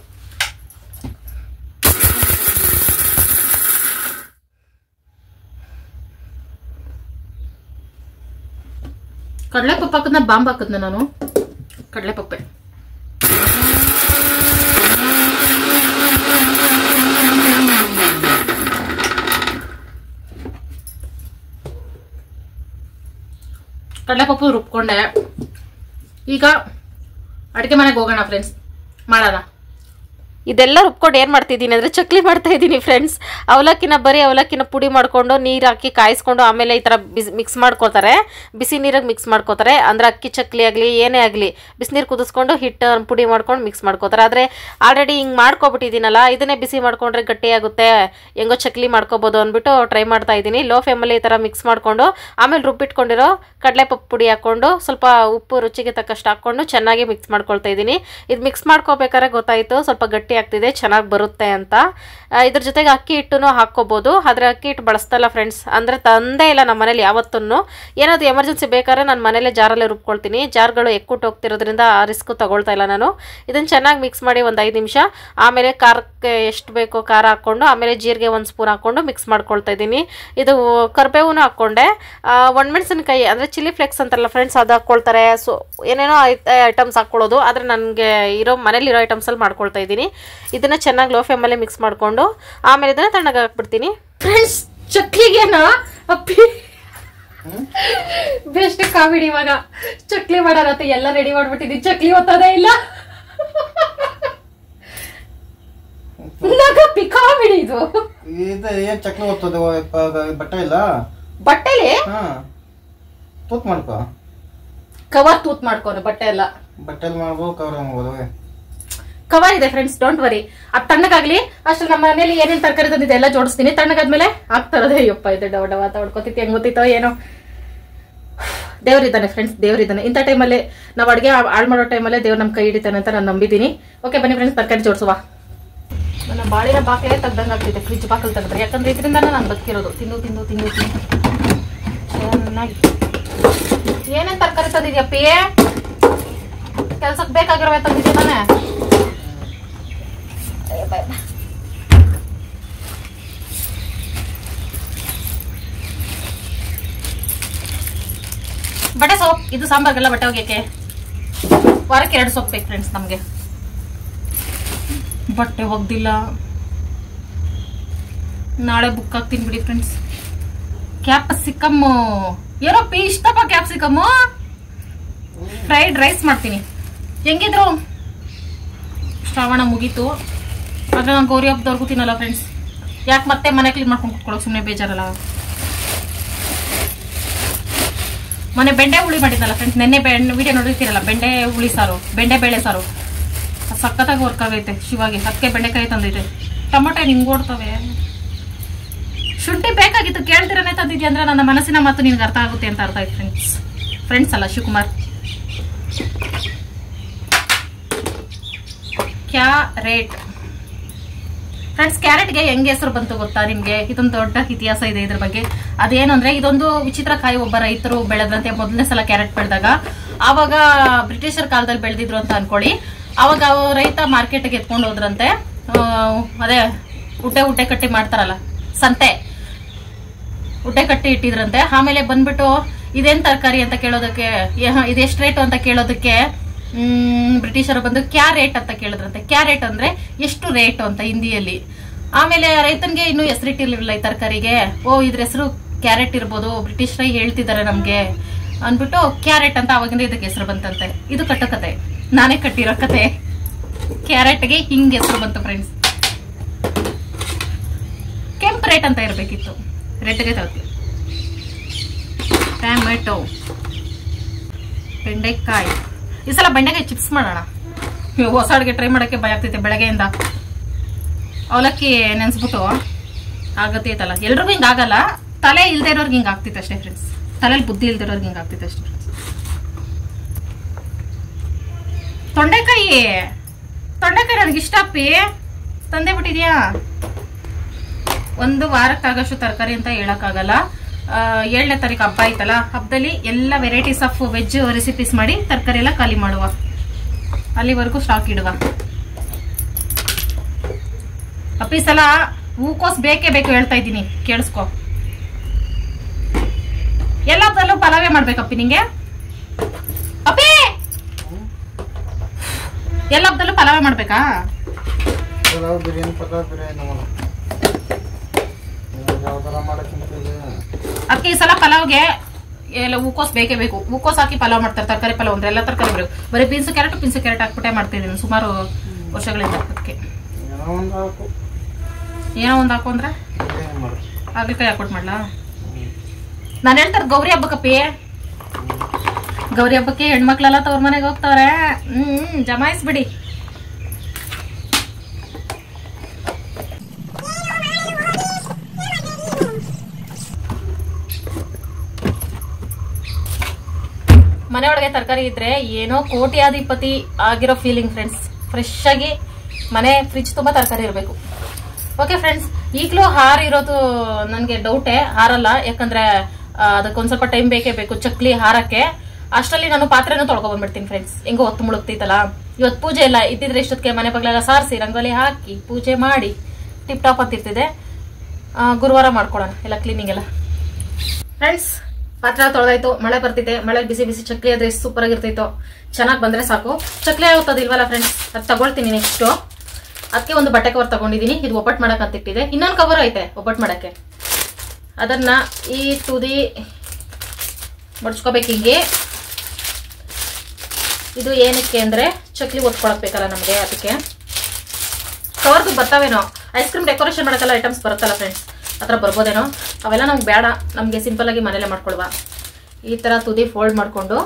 ಕಡಲೆಪಪ್ಪು ಹಾಕದ್ನ ಬಾಂಬ್ ಹಾಕದ್ನ ನಾನು. ಕಡಲೆಪಪ್ಪೆ ಕಡಲೆಪಪ್ಪು ರುಬ್ಕೊಂಡೆ. ಈಗ ಅಡುಗೆ ಮನೆಗೆ ಹೋಗೋಣ ಫ್ರೆಂಡ್ಸ್, ಮಾಡೋಣ. ಇದೆಲ್ಲ ರುಬ್ಕೊಂಡು ಏನು ಮಾಡ್ತಿದ್ದೀನಿ ಅಂದರೆ ಚಕ್ಲಿ ಮಾಡ್ತಾ ಇದ್ದೀನಿ ಫ್ರೆಂಡ್ಸ್. ಅವಲಕ್ಕಿನ ಪುಡಿ ಮಾಡಿಕೊಂಡು ನೀರು ಹಾಕಿ ಕಾಯಿಸ್ಕೊಂಡು ಆಮೇಲೆ ಈ ಥರ ಮಿಕ್ಸ್ ಮಾಡ್ಕೋತಾರೆ, ಬಿಸಿ ನೀರಾಗಿ ಮಿಕ್ಸ್ ಮಾಡ್ಕೋತಾರೆ. ಅಂದರೆ ಅಕ್ಕಿ ಚಕ್ಲಿ ಆಗಲಿ ಏನೇ ಆಗಲಿ ಬಿಸಿನೀರು ಕುದಿಸ್ಕೊಂಡು ಹಿಟ್ಟು ಪುಡಿ ಮಾಡ್ಕೊಂಡು ಮಿಕ್ಸ್ ಮಾಡ್ಕೋತಾರೆ. ಆದರೆ ಆಲ್ರೆಡಿ ಹಿಂಗೆ ಮಾಡ್ಕೊಬಿಟ್ಟಿದ್ದೀನಲ್ಲ, ಇದನ್ನೇ ಬಿಸಿ ಮಾಡ್ಕೊಂಡ್ರೆ ಗಟ್ಟಿಯಾಗುತ್ತೆ, ಹೆಂಗೋ ಚಕ್ಲಿ ಮಾಡ್ಕೋಬೋದು ಅಂದ್ಬಿಟ್ಟು ಟ್ರೈ ಮಾಡ್ತಾ ಇದ್ದೀನಿ. ಲೋ ಫ್ಲೇಮಲ್ಲಿ ಈ ಥರ ಮಿಕ್ಸ್ ಮಾಡಿಕೊಂಡು ಆಮೇಲೆ ರುಬ್ಬಿಟ್ಕೊಂಡಿರೋ ಕಡಲೆಪಪ್ಪು ಪುಡಿ ಹಾಕ್ಕೊಂಡು ಸ್ವಲ್ಪ ಉಪ್ಪು ರುಚಿಗೆ ತಕ್ಕಷ್ಟು ಹಾಕ್ಕೊಂಡು ಚೆನ್ನಾಗಿ ಮಿಕ್ಸ್ ಮಾಡ್ಕೊಳ್ತಾ ಇದ್ದೀನಿ. ಇದು ಮಿಕ್ಸ್ ಮಾಡ್ಕೋಬೇಕಾದ್ರೆ ಗೊತ್ತಾಯಿತು ಸ್ವಲ್ಪ ಗಟ್ಟಿ ಆಗ್ತಿದೆ, ಚೆನ್ನಾಗಿ ಬರುತ್ತೆ ಅಂತ. ಇದ್ರ ಜೊತೆಗೆ ಅಕ್ಕಿ ಹಿಟ್ಟನ್ನು ಹಾಕ್ಕೋಬೋದು, ಆದರೆ ಅಕ್ಕಿ ಹಿಟ್ಟು ಬಳಸ್ತಲ್ಲ ಫ್ರೆಂಡ್ಸ್. ಅಂದರೆ ತಂದೇ ಇಲ್ಲ ನಮ್ಮ ಮನೇಲಿ ಯಾವತ್ತೂ. ಏನಾದರೂ ಎಮರ್ಜೆನ್ಸಿ ಬೇಕಾದ್ರೆ ನಾನು ಮನೇಲೆ ಜಾರಲ್ಲೇ ರುಬ್ಕೊಳ್ತೀನಿ. ಜಾರ್ಗಳು ಎಕ್ಕುಟ್ಟು ಹೋಗ್ತಿರೋದ್ರಿಂದ ಆ ರಿಸ್ಕ್ ತೊಗೊಳ್ತಾ ಇಲ್ಲ ನಾನು. ಇದನ್ನು ಚೆನ್ನಾಗಿ ಮಿಕ್ಸ್ ಮಾಡಿ ಒಂದು 5 ನಿಮಿಷ, ಆಮೇಲೆ ಖಾರಕ್ಕೆ ಎಷ್ಟು ಬೇಕೋ ಖಾರ ಹಾಕ್ಕೊಂಡು ಆಮೇಲೆ ಜೀರಿಗೆ 1 ಸ್ಪೂನ್ ಹಾಕ್ಕೊಂಡು ಮಿಕ್ಸ್ ಮಾಡ್ಕೊಳ್ತಾ ಇದ್ದೀನಿ. ಇದು ಕರಿಬೇವು ಹಾಕ್ಕೊಂಡೆ, ಒಣಮೆಣಸಿನಕಾಯಿ ಅಂದರೆ ಚಿಲ್ಲಿ ಫ್ಲೇಕ್ಸ್ ಅಂತಾರಲ್ಲ ಫ್ರೆಂಡ್ಸ್, ಅದು ಹಾಕ್ಕೊಳ್ತಾರೆ. ಸೊ ಏನೇನೋ ಐಟಮ್ಸ್ ಹಾಕ್ಕೊಳ್ಳೋದು, ಆದರೆ ನನಗೆ ಮನೇಲಿರೋ ಐಟಮ್ಸಲ್ಲಿ ಮಾಡ್ಕೊಳ್ತಾ ಇದ್ದೀನಿ. ಇದನ್ನು ಚೆನ್ನಾಗಿ ಲೋ ಫ್ಲೇಮಲ್ಲೇ ಮಿಕ್ಸ್ ಮಾಡಿಕೊಂಡು ಆಮೇಲೆ ಇದನ್ನು ತಣ್ಣಗೆ ಹಾಕ್ಬಿಡ್ತೀನಿ ಫ್ರೆಂಡ್ಸ್. ಚಕ್ಲಿಗೇನಾ ಅಪ್ಪಿ ಬೆಸ್ಟ್ ಕಾಮಿಡಿ. ಇವಾಗ ಚಕ್ಲಿ ಮಾಡೋರತ್ತೆ ಎಲ್ಲ ರೆಡಿ ಮಾಡ್ಬಿಟ್ಟಿದ್ದೀನಿ, ಚಕ್ಲಿ ಓದ್ತದೇ ಇಲ್ಲ. ಕಾಮಿಡಿ ಇದು. ಏನ್ ಚಕ್ಲಿ ಓದ್ತದೆ, ಬಟ್ಟೆ ಇಲ್ಲ ಬಟ್ಟೆಲಿ ತೂತ್ ಮಾಡ್ಕೋ, ಕವರ್ ತೂತ್ ಮಾಡ್ಕೋನೆ. ಬಟ್ಟೆ ಎಲ್ಲ ಬಟ್ಟೆಲ್ ಮಾಡ್ಬೋದು, ಕವರ್ ಮಾಡ್ಬೋದು. ಕವರ್ ಇದೆ ಫ್ರೆಂಡ್ಸ್, ಡೋಂಟ್ ವರಿ. ಅದು ತಣ್ಣಗಾಗ್ಲಿ ಅಷ್ಟು ನಮ್ಮ ಮನೇಲಿ ಏನೇನು ತರಕಾರಿ ತಂದಿದೆ ಎಲ್ಲ ಜೋಡಿಸ್ತೀನಿ. ತಣ್ಣಗಾದ್ಮೇಲೆ ಆಗ್ತಾ ಇರೋದೇ. ಅಯ್ಯಪ್ಪ ಇದು ಡವ ಡವ ಹೊಡ್ಕೋತಿತ್ತು, ಹೆಂಗ್ ಗೊತ್ತಿತ್ತೋ ಏನೋ. ದೇವ್ರಿದ್ದಾನೆ ಫ್ರೆಂಡ್ಸ್, ದೇವ್ರಿದ್ದಾನೆ. ಇಂಥ ಟೈಮಲ್ಲಿ ನಾವು ಅಡುಗೆ ಹಾಳು ಮಾಡೋ ಟೈಮಲ್ಲೇ ದೇವ್ರು ನಮ್ಮ ಕೈ ಹಿಡಿತಾನೆ ಅಂತ ನಾನು ನಂಬಿದ್ದೀನಿ. ಓಕೆ ಬನ್ನಿ ಫ್ರೆಂಡ್ಸ್, ತರಕಾರಿ ಜೋಡಿಸುವ. ನನ್ನ ಬಾಳಿನ ಬಾಕಲೇ ತೆಗ್ದಂಗೆ ಆಗ್ತಿದೆ, ಫ್ರಿಜ್ ಬಾಕಲ್ ತೆಗೆದ್ರೆ. ಯಾಕಂದ್ರೆ ಇದರಿಂದ ನಾನು ಬದುಕಿರೋದು. ತಿಂದು ತಿಂದು ತಿಂದು ತಿಂದು ಚೆನ್ನಾಗಿ. ಏನೇನ್ ತರಕಾರಿ ತಂದಿದ್ಯಪ್ಪಿ? ಕೆಲ್ಸಕ್ಕೆ ಬೇಕಾಗಿರೋ ತಂದಿದ್ಯ ತಾನೆ? ಬಟ್ಟೆ ಸೋಪ್, ಇದು ಸಾಂಬಾರ್ಗೆಲ್ಲ ಬಟ್ಟೆ ಹೋಗ್ಯಕ್ಕೆ ವಾರಕ್ಕೆ 2 ಸೋಪ್ ಬೇಕು ಫ್ರೆಂಡ್ಸ್ ನಮ್ಗೆ. ಬಟ್ಟೆ ಒಗ್ದಿಲ್ಲ, ನಾಳೆ ಬುಕ್ ಆಗ್ತೀನಿ ಬಿಡಿ ಫ್ರೆಂಡ್ಸ್. ಕ್ಯಾಪ್ಸಿಕಮ್ ಏನೋ ಪಿ ಇಷ್ಟಪ್ಪ, ಕ್ಯಾಪ್ಸಿಕಮ್ ಫ್ರೈಡ್ ರೈಸ್ ಮಾಡ್ತೀನಿ. ಹೆಂಗಿದ್ರು ಶ್ರಾವಣ ಮುಗೀತು, ಆದ್ರೆ ನಾನು ಗೌರಿ ಹಬ್ಬದವ್ರಿಗೂ ತಿನ್ನಲ್ಲ ಫ್ರೆಂಡ್ಸ್. ಯಾಕೆ ಮತ್ತೆ ಮನೆ ಕ್ಲೀನ್ ಮಾಡ್ಕೊಂಡು ಕುತ್ಕೊಳ್ಳೋಕೆ ಸುಮ್ಮನೆ ಬೇಜಾರಲ್ಲ. ಮೊನ್ನೆ ಬೆಂಡೆ ಹುಳಿ ಮಾಡಿದ್ನಲ್ಲ ಫ್ರೆಂಡ್ಸ್, ನೆನ್ನೆ ವಿಡಿಯೋ ನೋಡಿರ್ತೀರಲ್ಲ, ಬೆಂಡೆ ಹುಳಿ ಸಾರು, ಬೆಂಡೆ ಬೇಳೆ ಸಾರು ಸಖತ್ತಾಗಿ ವರ್ಕ್ ಆಗೈತೆ ಶಿವಾಗಿ. ಅದಕ್ಕೆ ಬೆಂಡೆಕಾಯಿ ತಂದೈತೆ. ಟೊಮೊಟೊ ಹಿಂಗ್ ಓಡ್ತವೆ. ಶುಂಠಿ ಬೇಕಾಗಿತ್ತು, ಕೇಳ್ತಿರನೇ ತಂದಿದ್ಯಾ ಅಂದ್ರೆ ನನ್ನ ಮನಸ್ಸಿನ ಮಾತು ನಿನ್ಗೆ ಅರ್ಥ ಆಗುತ್ತೆ ಅಂತ ಅರ್ಥ ಆಯ್ತು ಫ್ರೆಂಡ್ಸ್. ಫ್ರೆಂಡ್ಸ್ ಅಲ್ಲ, ಶಿವಕುಮಾರ್. ಕ್ಯಾರೆಟ್ ಫ್ರೆಂಡ್ಸ್, ಕ್ಯಾರೆಟ್ಗೆ ಹೆಂಗೆ ಹೆಸರು ಬಂತು ಗೊತ್ತಾ ನಿಮ್ಗೆ? ಇದೊಂದು ದೊಡ್ಡ ಇತಿಹಾಸ ಇದೆ ಇದ್ರ ಬಗ್ಗೆ. ಅದೇನು ಅಂದ್ರೆ, ಇದೊಂದು ವಿಚಿತ್ರ ಕಾಯಿ. ಒಬ್ಬ ರೈತರು ಬೆಳೆದ್ರಂತೆ ಮೊದಲನೇ ಸಲ ಕ್ಯಾರೆಟ್ ಬೆಳೆದಾಗ. ಆವಾಗ ಬ್ರಿಟಿಷರ್ ಕಾಲದಲ್ಲಿ ಬೆಳೆದಿದ್ರು ಅಂತ ಅನ್ಕೊಳ್ಳಿ. ಅವಾಗ ರೈತ ಮಾರ್ಕೆಟ್ಗೆ ಎತ್ಕೊಂಡು ಹೋದ್ರಂತೆ. ಅದೇ ಉಡ್ಡೆ ಕಟ್ಟಿ ಮಾಡ್ತಾರಲ್ಲ, ಸಂತೆ ಉಡ್ಡೆ ಕಟ್ಟಿ ಇಟ್ಟಿದ್ರಂತೆ. ಆಮೇಲೆ ಬಂದ್ಬಿಟ್ಟು ಇದೇನ್ ತರಕಾರಿ ಅಂತ ಕೇಳೋದಕ್ಕೆ, ಇದೆಷ್ಟು ರೇಟು ಅಂತ ಕೇಳೋದಕ್ಕೆ ಬ್ರಿಟಿಷರು ಬಂದು ಕ್ಯಾರೆಟ್ ಅಂತ ಕೇಳಿದ್ರಂತೆ. ಕ್ಯಾರೆಟ್ ಅಂದ್ರೆ ಎಷ್ಟು ರೇಟು ಅಂತ ಹಿಂದಿಯಲ್ಲಿ. ಆಮೇಲೆ ರೈತನ್ಗೆ ಇನ್ನೂ ಹೆಸರಿಟ್ಟಿರ್ಲಿಲ್ಲ ಈ ತರಕಾರಿಗೆ. ಓ ಇದ್ರ ಹೆಸರು ಕ್ಯಾರೆಟ್ ಇರ್ಬೋದು, ಬ್ರಿಟಿಷರೇ ಹೇಳ್ತಿದ್ದಾರೆ ನಮ್ಗೆ ಅನ್ಬಿಟ್ಟು ಕ್ಯಾರೆಟ್ ಅಂತ ಅವಾಗಿಂದ ಇದಕ್ಕೆ ಹೆಸರು ಬಂತಂತೆ. ಇದು ಕಟ್ಟಕತೆ, ನಾನೇ ಕಟ್ಟಿರೋ ಕತೆ. ಕ್ಯಾರೆಟ್ಗೆ ಹಿಂಗ್ ಹೆಸರು ಬಂತು ಫ್ರೆಂಡ್ಸ್. ಕೆಂಪು ರೇಟ್ ಅಂತ ಇರ್ಬೇಕಿತ್ತು, ರೆಡ್ಗೆ ತಗೊಳ್ತೀವಿ. ಟೊಮೆಟೊ, ಬೆಂಡೆಕಾಯಿ. ಈ ಸಲ ಬೆಂಡೆಕಾಯಿ ಚಿಪ್ಸ್ ಮಾಡೋಣ. ಹೊಸ ಅಡುಗೆ ಟ್ರೈ ಮಾಡೋಕ್ಕೆ ಭಯ ಆಗ್ತೈತೆ ಬೆಳಗ್ಗೆಯಿಂದ. ಅವಲಕ್ಕಿ ನೆನ್ಸ್ಬಿಟ್ಟು ಆಗತ್ತೈತಲ್ಲ, ಎಲ್ರಿಗೂ ಹಿಂಗ ಆಗಲ್ಲ. ತಲೆ ಇಲ್ದೇ ಇರೋರ್ಗೆ ಹಿಂಗ ಆಗ್ತಿತ್ತು ಅಷ್ಟೇ ಫ್ರೆಂಡ್ಸ್. ತಲೆಯಲ್ಲಿ ಬುದ್ಧಿ ಇಲ್ದಿರೋರ್ಗೆ ಹಿಂಗ ಆಗ್ತಿತ್ತು ಅಷ್ಟೇ ಫ್ರೆಂಡ್ಸ್. ತೊಂಡೆಕಾಯಿ ನನಗೆ ಇಷ್ಟ ಅಪ್ಪಿ, ತಂದೆ ಬಿಟ್ಟಿದ್ಯಾ? 1 ವಾರಕ್ಕಾಗಷ್ಟು ತರಕಾರಿ ಅಂತ ಹೇಳಕ್ಕಾಗಲ್ಲ. 7ನೇ ತಾರೀಕು ಹಬ್ಬ ಆಯ್ತಲ್ಲ, ಹಬ್ಬದಲ್ಲಿ ಎಲ್ಲ ವೆರೈಟೀಸ್ ಆಫ್ ವೆಜ್ ರೆಸಿಪೀಸ್ ಮಾಡಿ ತರಕಾರಿ ಎಲ್ಲ ಖಾಲಿ ಮಾಡುವ. ಅಲ್ಲಿವರೆಗೂ ಸ್ಟಾಕ್ ಇಡುವ. ಅಪ್ಪಿ ಸಲ ಹೂಕೋಸ್ ಬೇಕೇ ಬೇಕು ಹೇಳ್ತಾ ಇದ್ದೀನಿ, ಕೇಳಿಸ್ಕೊ. ಎಲ್ಲ ಹಬ್ಬದಲ್ಲೂ ಪಲಾವೇ ಮಾಡ್ಬೇಕಪ್ಪಿ ನಿಂಗೆ. ಅಪ್ಪಿ ಎಲ್ಲ ಹಬ್ಬದಲ್ಲೂ ಪಲಾವೇ ಮಾಡ್ಬೇಕಾ? ಅದಕ್ಕೆ ಈ ಸಲ ಪಲಾವ್ಗೆ ಎಲ್ಲ ಹೂಕೋಸ್ ಬೇಕೇ ಬೇಕು. ಹೂಕೋಸ್ ಹಾಕಿ ಪಲಾವ್ ಮಾಡ್ತಾರೆ, ತರಕಾರಿ ಪಲಾವ್ ಅಂದ್ರೆ ಎಲ್ಲ ತರಕಾರಿ ಬೇಕು. ಬರೀ ಪೀನ್ಸು ಕ್ಯಾರೆಟ್ ಹಾಕ್ಬಿಟ್ಟೆ ಮಾಡ್ತಿದ್ದೀನಿ ಸುಮಾರು ವರ್ಷಗಳಿಂದ. ಅದಕ್ಕೆ ಒಂದು ಹಾಕು. ಏನೋ ಒಂದು ಹಾಕು ಅಂದ್ರೆ ಏನ್ ಮಾಡು? ಹಾಗಲಕಾಯಿ ಹಾಕೊಟ್ ಮಾಡ್ಲಾ? ನಾನು ಹೇಳ್ತಾರ ಗೌರಿ ಹಬ್ಬಕ್ಕಪ್ಪಿ, ಗೌರಿ ಹಬ್ಬಕ್ಕೆ ಹೆಣ್ಮಕ್ಳೆಲ್ಲ ತವ್ರ ಮನೆಗೆ ಹೋಗ್ತಾವ್ರೆ. ಜಮಾಯಿಸ್ಬಿಡಿ. ಮನೆಯೊಳಗೆ ತರಕಾರಿ ಇದ್ರೆ ಏನೋ ಕೋಟ್ಯಾಧಿಪತಿ ಆಗಿರೋ ಫೀಲಿಂಗ್ ಫ್ರೆಂಡ್ಸ್. ಫ್ರೆಶ್ ಆಗಿ ಮನೆ ಫ್ರಿಜ್ ತುಂಬಾ ತರಕಾರಿ ಇರಬೇಕು. ಓಕೆ ಫ್ರೆಂಡ್ಸ್, ಈಗಲೂ ಹಾರಿರೋದು ನನಗೆ ಡೌಟೇ, ಹಾರಲ್ಲ. ಯಾಕಂದ್ರೆ ಅದಕ್ಕೊಂದ್ ಸ್ವಲ್ಪ ಟೈಮ್ ಬೇಕೇ ಬೇಕು ಚಕ್ಲಿ ಹಾರಕ್ಕೆ. ಅಷ್ಟರಲ್ಲಿ ನಾನು ಪಾತ್ರೆನೂ ತೊಳ್ಕೊಂಡ್ಬಂದ್ಬಿಡ್ತೀನಿ ಫ್ರೆಂಡ್ಸ್. ಹೆಂಗೋ ಹೊತ್ತು ಮುಳುಗ್ತೈತಲ್ಲ. ಇವತ್ತು ಪೂಜೆ ಎಲ್ಲ ಇದ್ದಿದ್ರೆ ಇಷ್ಟೊತ್ತಿಗೆ ಮನೆ ಬಗ್ಲೆಲ್ಲ ಸಾರಿಸಿ ರಂಗೋಲಿ ಹಾಕಿ ಪೂಜೆ ಮಾಡಿ ಟಿಪ್ ಟಾಪ್ ಅಂತಿರ್ತಿದೆ. ಗುರುವಾರ ಮಾಡ್ಕೊಳ್ಳೋಣ ಎಲ್ಲ ಕ್ಲೀನಿಂಗ್ ಎಲ್ಲ. ಫ್ರೆಂಡ್ಸ್, ಪಾತ್ರೆ ತೊಳೆದಾಯ್ತು. ಮಳೆ ಬರ್ತಿದೆ. ಮಳೆ ಬಿಸಿ ಬಿಸಿ ಚಕ್ಲಿ ಆದ್ರೆ ಎಷ್ಟು ಸೂಪರ್ ಆಗಿರ್ತೈತೋ. ಚೆನ್ನಾಗಿ ಬಂದ್ರೆ ಸಾಕು. ಚಕ್ಲಿ ಆಗುತ್ತದಿಲ್ವಲ್ಲ ಫ್ರೆಂಡ್ಸ್, ಅದು ತಗೊಳ್ತೀನಿ ನೆಕ್ಸ್ಟ್. ಅದಕ್ಕೆ ಒಂದು ಬಟ್ಟೆ ಕವರ್ ತಗೊಂಡಿದ್ದೀನಿ. ಇದು ಒಬ್ಬಟ್ಟು ಮಾಡಕ್ ಅಂತ ಇಟ್ಟಿದೆ. ಇನ್ನೊಂದು ಕವರ್ ಐತೆ ಒಬ್ಬಟ್ಟು ಮಾಡಕ್ಕೆ. ಅದನ್ನ ಈ ತುದಿ ಮಡ್ಚ್ಕೋಬೇಕು ಹಿಂಗೆ. ಇದು ಏನಕ್ಕೆ ಅಂದ್ರೆ ಚಕ್ಲಿ ಒತ್ಕೊಳಕ್ ಬೇಕಲ್ಲ ನಮ್ಗೆ, ಅದಕ್ಕೆ. ಕವರ್ದು ಬರ್ತಾವೇನೋ, ಐಸ್ ಕ್ರೀಮ್ ಡೆಕೋರೇಷನ್ ಮಾಡಕ್ಕೆಲ್ಲ ಐಟಮ್ಸ್ ಬರುತ್ತಲ್ಲ ಫ್ರೆಂಡ್ಸ್, ಹತ್ರ ಬರ್ಬೋದೇನೋ. ಅವೆಲ್ಲ ನಮ್ಗೆ ಬೇಡ, ನಮ್ಗೆ ಸಿಂಪಲ್ ಆಗಿ ಮನೇಲೆ ಮಾಡ್ಕೊಳ್ವಾ. ಈ ತರ ತುದಿ ಫೋಲ್ಡ್ ಮಾಡ್ಕೊಂಡು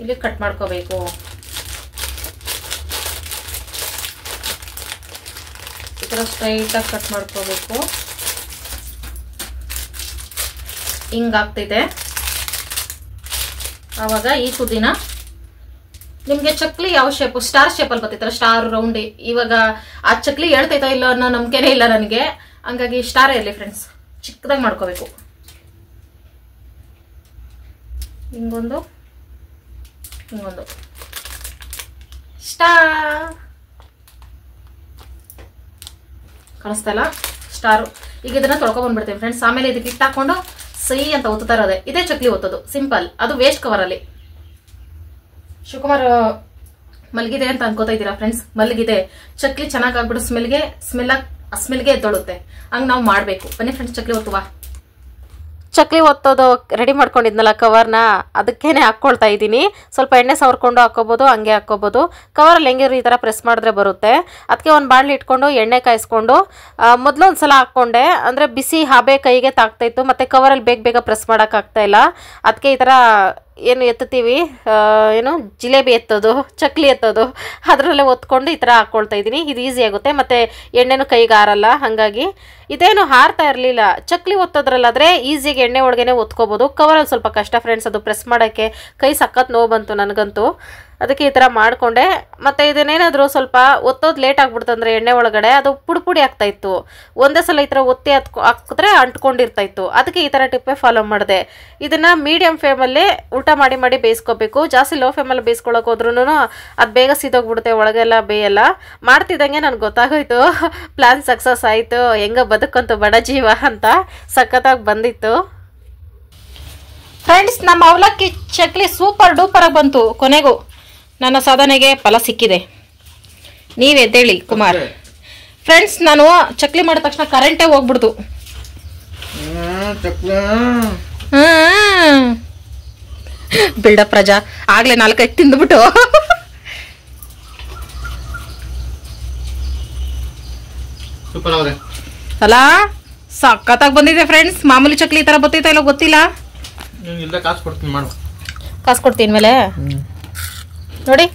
ಇಲ್ಲಿ ಕಟ್ ಮಾಡ್ಕೋಬೇಕು. ಈ ತರ ಸ್ಟ್ರೈಟ್ ಆಗಿ ಕಟ್ ಮಾಡ್ಕೋಬೇಕು. ಹಿಂಗಾಗ್ತಿದೆ. ಆವಾಗ ಈ ತುದಿನ ನಿಮ್ಗೆ ಚಕ್ಲಿ ಯಾವ ಶೇಪ್, ಸ್ಟಾರ್ ಶೇಪ್ ಅಲ್ಲಿ ಬರ್ತೈತಲ್ಲ, ಸ್ಟಾರ್ ರೌಂಡ್. ಇವಾಗ ಆ ಚಕ್ಲಿ ಹೇಳ್ತೈತೋ ಇಲ್ಲ ಅನ್ನೋ ನಂಬಿಕೆನೇ ಇಲ್ಲ ನನಗೆ. ಹಂಗಾಗಿ ಸ್ಟಾರ್ ಇರ್ಲಿ ಫ್ರೆಂಡ್ಸ್, ಚಿಕ್ಕದಾಗಿ ಮಾಡ್ಕೋಬೇಕು. ಹಿಂಗೊಂದು ಹಿಂಗೊಂದು ಸ್ಟಾರ್ ಕಾಣಿಸ್ತಾ ಇಲ್ಲ, ಸ್ಟಾರು. ಈಗ ಇದನ್ನ ತೊಳ್ಕೊಂಡ್ಬಂದ್ಬಿಡ್ತೀವಿ ಫ್ರೆಂಡ್ಸ್. ಆಮೇಲೆ ಇದಕ್ಕೆ ಇಟ್ಟು ಹಾಕೊಂಡು ಸೈ ಅಂತ ಒತ್ತುತ್ತಾ ಇರೋದೆ. ಇದೇ ಚಕ್ಲಿ ಒತ್ತೋದು ಸಿಂಪಲ್. ಅದು ವೇಸ್ಟ್ ಕವರ್ ಅಲ್ಲಿ. ಶಿವಕುಮಾರ್ ಮಲಗಿದೆ ಅಂತ ಅನ್ಕೋತಾ ಇದ್ದೀರಾ ಫ್ರೆಂಡ್ಸ್? ಮಲಗಿದೆ. ಚಕ್ಲಿ ಚೆನ್ನಾಗ್ ಆಗ್ಬಿಟ್ಟು ಸ್ಮೆಲ್ಗೆ ಎದ್ದೊಳುತ್ತೆ. ಹಂಗ್ ನಾವು ಮಾಡ್ಬೇಕು. ಬನ್ನಿ ಫ್ರೆಂಡ್ಸ್, ಚಕ್ಲಿ ಒತ್ತುವ. ಚಕ್ಲಿ ಒತ್ತೋದು ರೆಡಿ ಮಾಡ್ಕೊಂಡಿದ್ನಲ್ಲ ಕವರ್ನ, ಅದಕ್ಕೇನೆ ಹಾಕ್ಕೊಳ್ತಾ ಇದ್ದೀನಿ. ಸ್ವಲ್ಪ ಎಣ್ಣೆ ಸವರ್ಕೊಂಡು ಹಾಕೋಬಹುದು, ಹಂಗೆ ಹಾಕೋಬಹುದು. ಕವರಲ್ಲಿ ಹೆಂಗಿರೋ ಈ ಥರ ಪ್ರೆಸ್ ಮಾಡಿದ್ರೆ ಬರುತ್ತೆ. ಅದಕ್ಕೆ ಒಂದು ಬಾಣಲಿ ಇಟ್ಕೊಂಡು ಎಣ್ಣೆ ಕಾಯಿಸ್ಕೊಂಡು ಮೊದಲು ಒಂದು ಸಲ ಹಾಕ್ಕೊಂಡೆ. ಅಂದರೆ ಬಿಸಿ ಹಬೆ ಕೈಗೆ ತಾಗ್ತಾ ಇತ್ತು, ಮತ್ತು ಕವರಲ್ಲಿ ಬೇಗ ಪ್ರೆಸ್ ಮಾಡೋಕ್ಕಾಗ್ತಾ ಇಲ್ಲ. ಅದಕ್ಕೆ ಈ ಥರ ಏನು ಎತ್ತುತ್ತೀವಿ, ಏನು ಜಿಲೇಬಿ ಎತ್ತೋದು, ಚಕ್ಲಿ ಎತ್ತೋದು, ಅದರಲ್ಲೇ ಒತ್ಕೊಂಡು ಈ ಥರ ಹಾಕ್ಕೊಳ್ತಾ ಇದ್ದೀನಿ. ಇದು ಈಸಿ ಆಗುತ್ತೆ, ಮತ್ತು ಎಣ್ಣೆನೂ ಕೈಗೆ ಹಾರಲ್ಲ. ಹಾಗಾಗಿ ಇದೇನು ಹಾರ್ತಾ ಇರಲಿಲ್ಲ. ಚಕ್ಲಿ ಒತ್ತೋದ್ರಲ್ಲಾದರೆ ಈಸಿಯಾಗಿ ಎಣ್ಣೆ ಒಳಗೇನೆ ಒತ್ಕೋಬೋದು. ಕವರಲ್ಲಿ ಸ್ವಲ್ಪ ಕಷ್ಟ ಫ್ರೆಂಡ್ಸ್, ಅದು ಪ್ರೆಸ್ ಮಾಡೋಕ್ಕೆ ಕೈ ಸಖತ್ ನೋವು ಬಂತು ನನಗಂತೂ. ಅದಕ್ಕೆ ಈ ಥರ ಮಾಡಿಕೊಂಡೆ. ಮತ್ತು ಇದನ್ನೇನಾದರೂ ಸ್ವಲ್ಪ ಒತ್ತೋದು ಲೇಟ್ ಆಗಿಬಿಡ್ತಂದ್ರೆ ಎಣ್ಣೆ ಒಳಗಡೆ ಅದು ಪುಡಿ ಆಗ್ತಾ ಇತ್ತು. ಒಂದೇ ಸಲ ಈ ಥರ ಒತ್ತಿ ಹಾಕಿದ್ರೆ ಅಂಟ್ಕೊಂಡಿರ್ತಾ ಇತ್ತು. ಅದಕ್ಕೆ ಈ ಥರ ಟಿಪ್ಪೇ ಫಾಲೋ ಮಾಡಿದೆ. ಇದನ್ನು ಮೀಡಿಯಮ್ ಫ್ಲೇಮಲ್ಲಿ ಊಟ ಮಾಡಿ ಬೇಯಿಸ್ಕೋಬೇಕು. ಜಾಸ್ತಿ ಲೋ ಫ್ಲೇಮಲ್ಲಿ ಬೇಯಿಸ್ಕೊಳಕ್ಕೆ ಹೋದ್ರೂ ಅದು ಬೇಗ ಸಿದೋಗ್ಬಿಡುತ್ತೆ, ಒಳಗೆಲ್ಲ ಬೇಯಲ್ಲ. ಮಾಡ್ತಿದ್ದಂಗೆ ನನಗೆ ಗೊತ್ತಾಗೋಯ್ತು, ಪ್ಲ್ಯಾನ್ ಸಕ್ಸಸ್ ಆಯಿತು, ಹೆಂಗ ಬದುಕಂತು ಬಡ ಜೀವ ಅಂತ ಸಖತ್ತಾಗಿ ಬಂದಿತ್ತು ಫ್ರೆಂಡ್ಸ್. ನಮ್ಮ ಅವಲಕ್ಕಿ ಚಕ್ಲಿ ಸೂಪರ್ ಡೂಪರ್ ಆಗಿ ಬಂತು. ಕೊನೆಗೂ ನನ್ನ ಸಾಧನೆಗೆ ಫಲ ಸಿಕ್ಕಿದೆ. ನೀವೆದ್ದೇಳಿ ಕುಮಾರ್. ಫ್ರೆಂಡ್ಸ್, ನಾನು ಚಕ್ಲಿ ಮಾಡಿದ ತಕ್ಷಣ ಕರೆಂಟೇ ಹೋಗ್ಬಿಡ್ತು. ಬಿಲ್ಡಪ್ ರಜಾ ಆಗ್ಲೇ 4-5 ತಿಂದ್ಬಿಟ್ಟು. ಅಲ್ಲ ಸಖತ್ತಾಗಿ ಬಂದಿದೆ ಫ್ರೆಂಡ್ಸ್. ಮಾಮೂಲಿ ಚಕ್ಲಿ ಈ ತರ ಬರ್ತೈತಾ ಇಲ್ಲ ಗೊತ್ತಿಲ್ಲ. ಕಾಸು ಕೊಡ್ತೀನಿ ಮೇಲೆ ನೋಡಿ.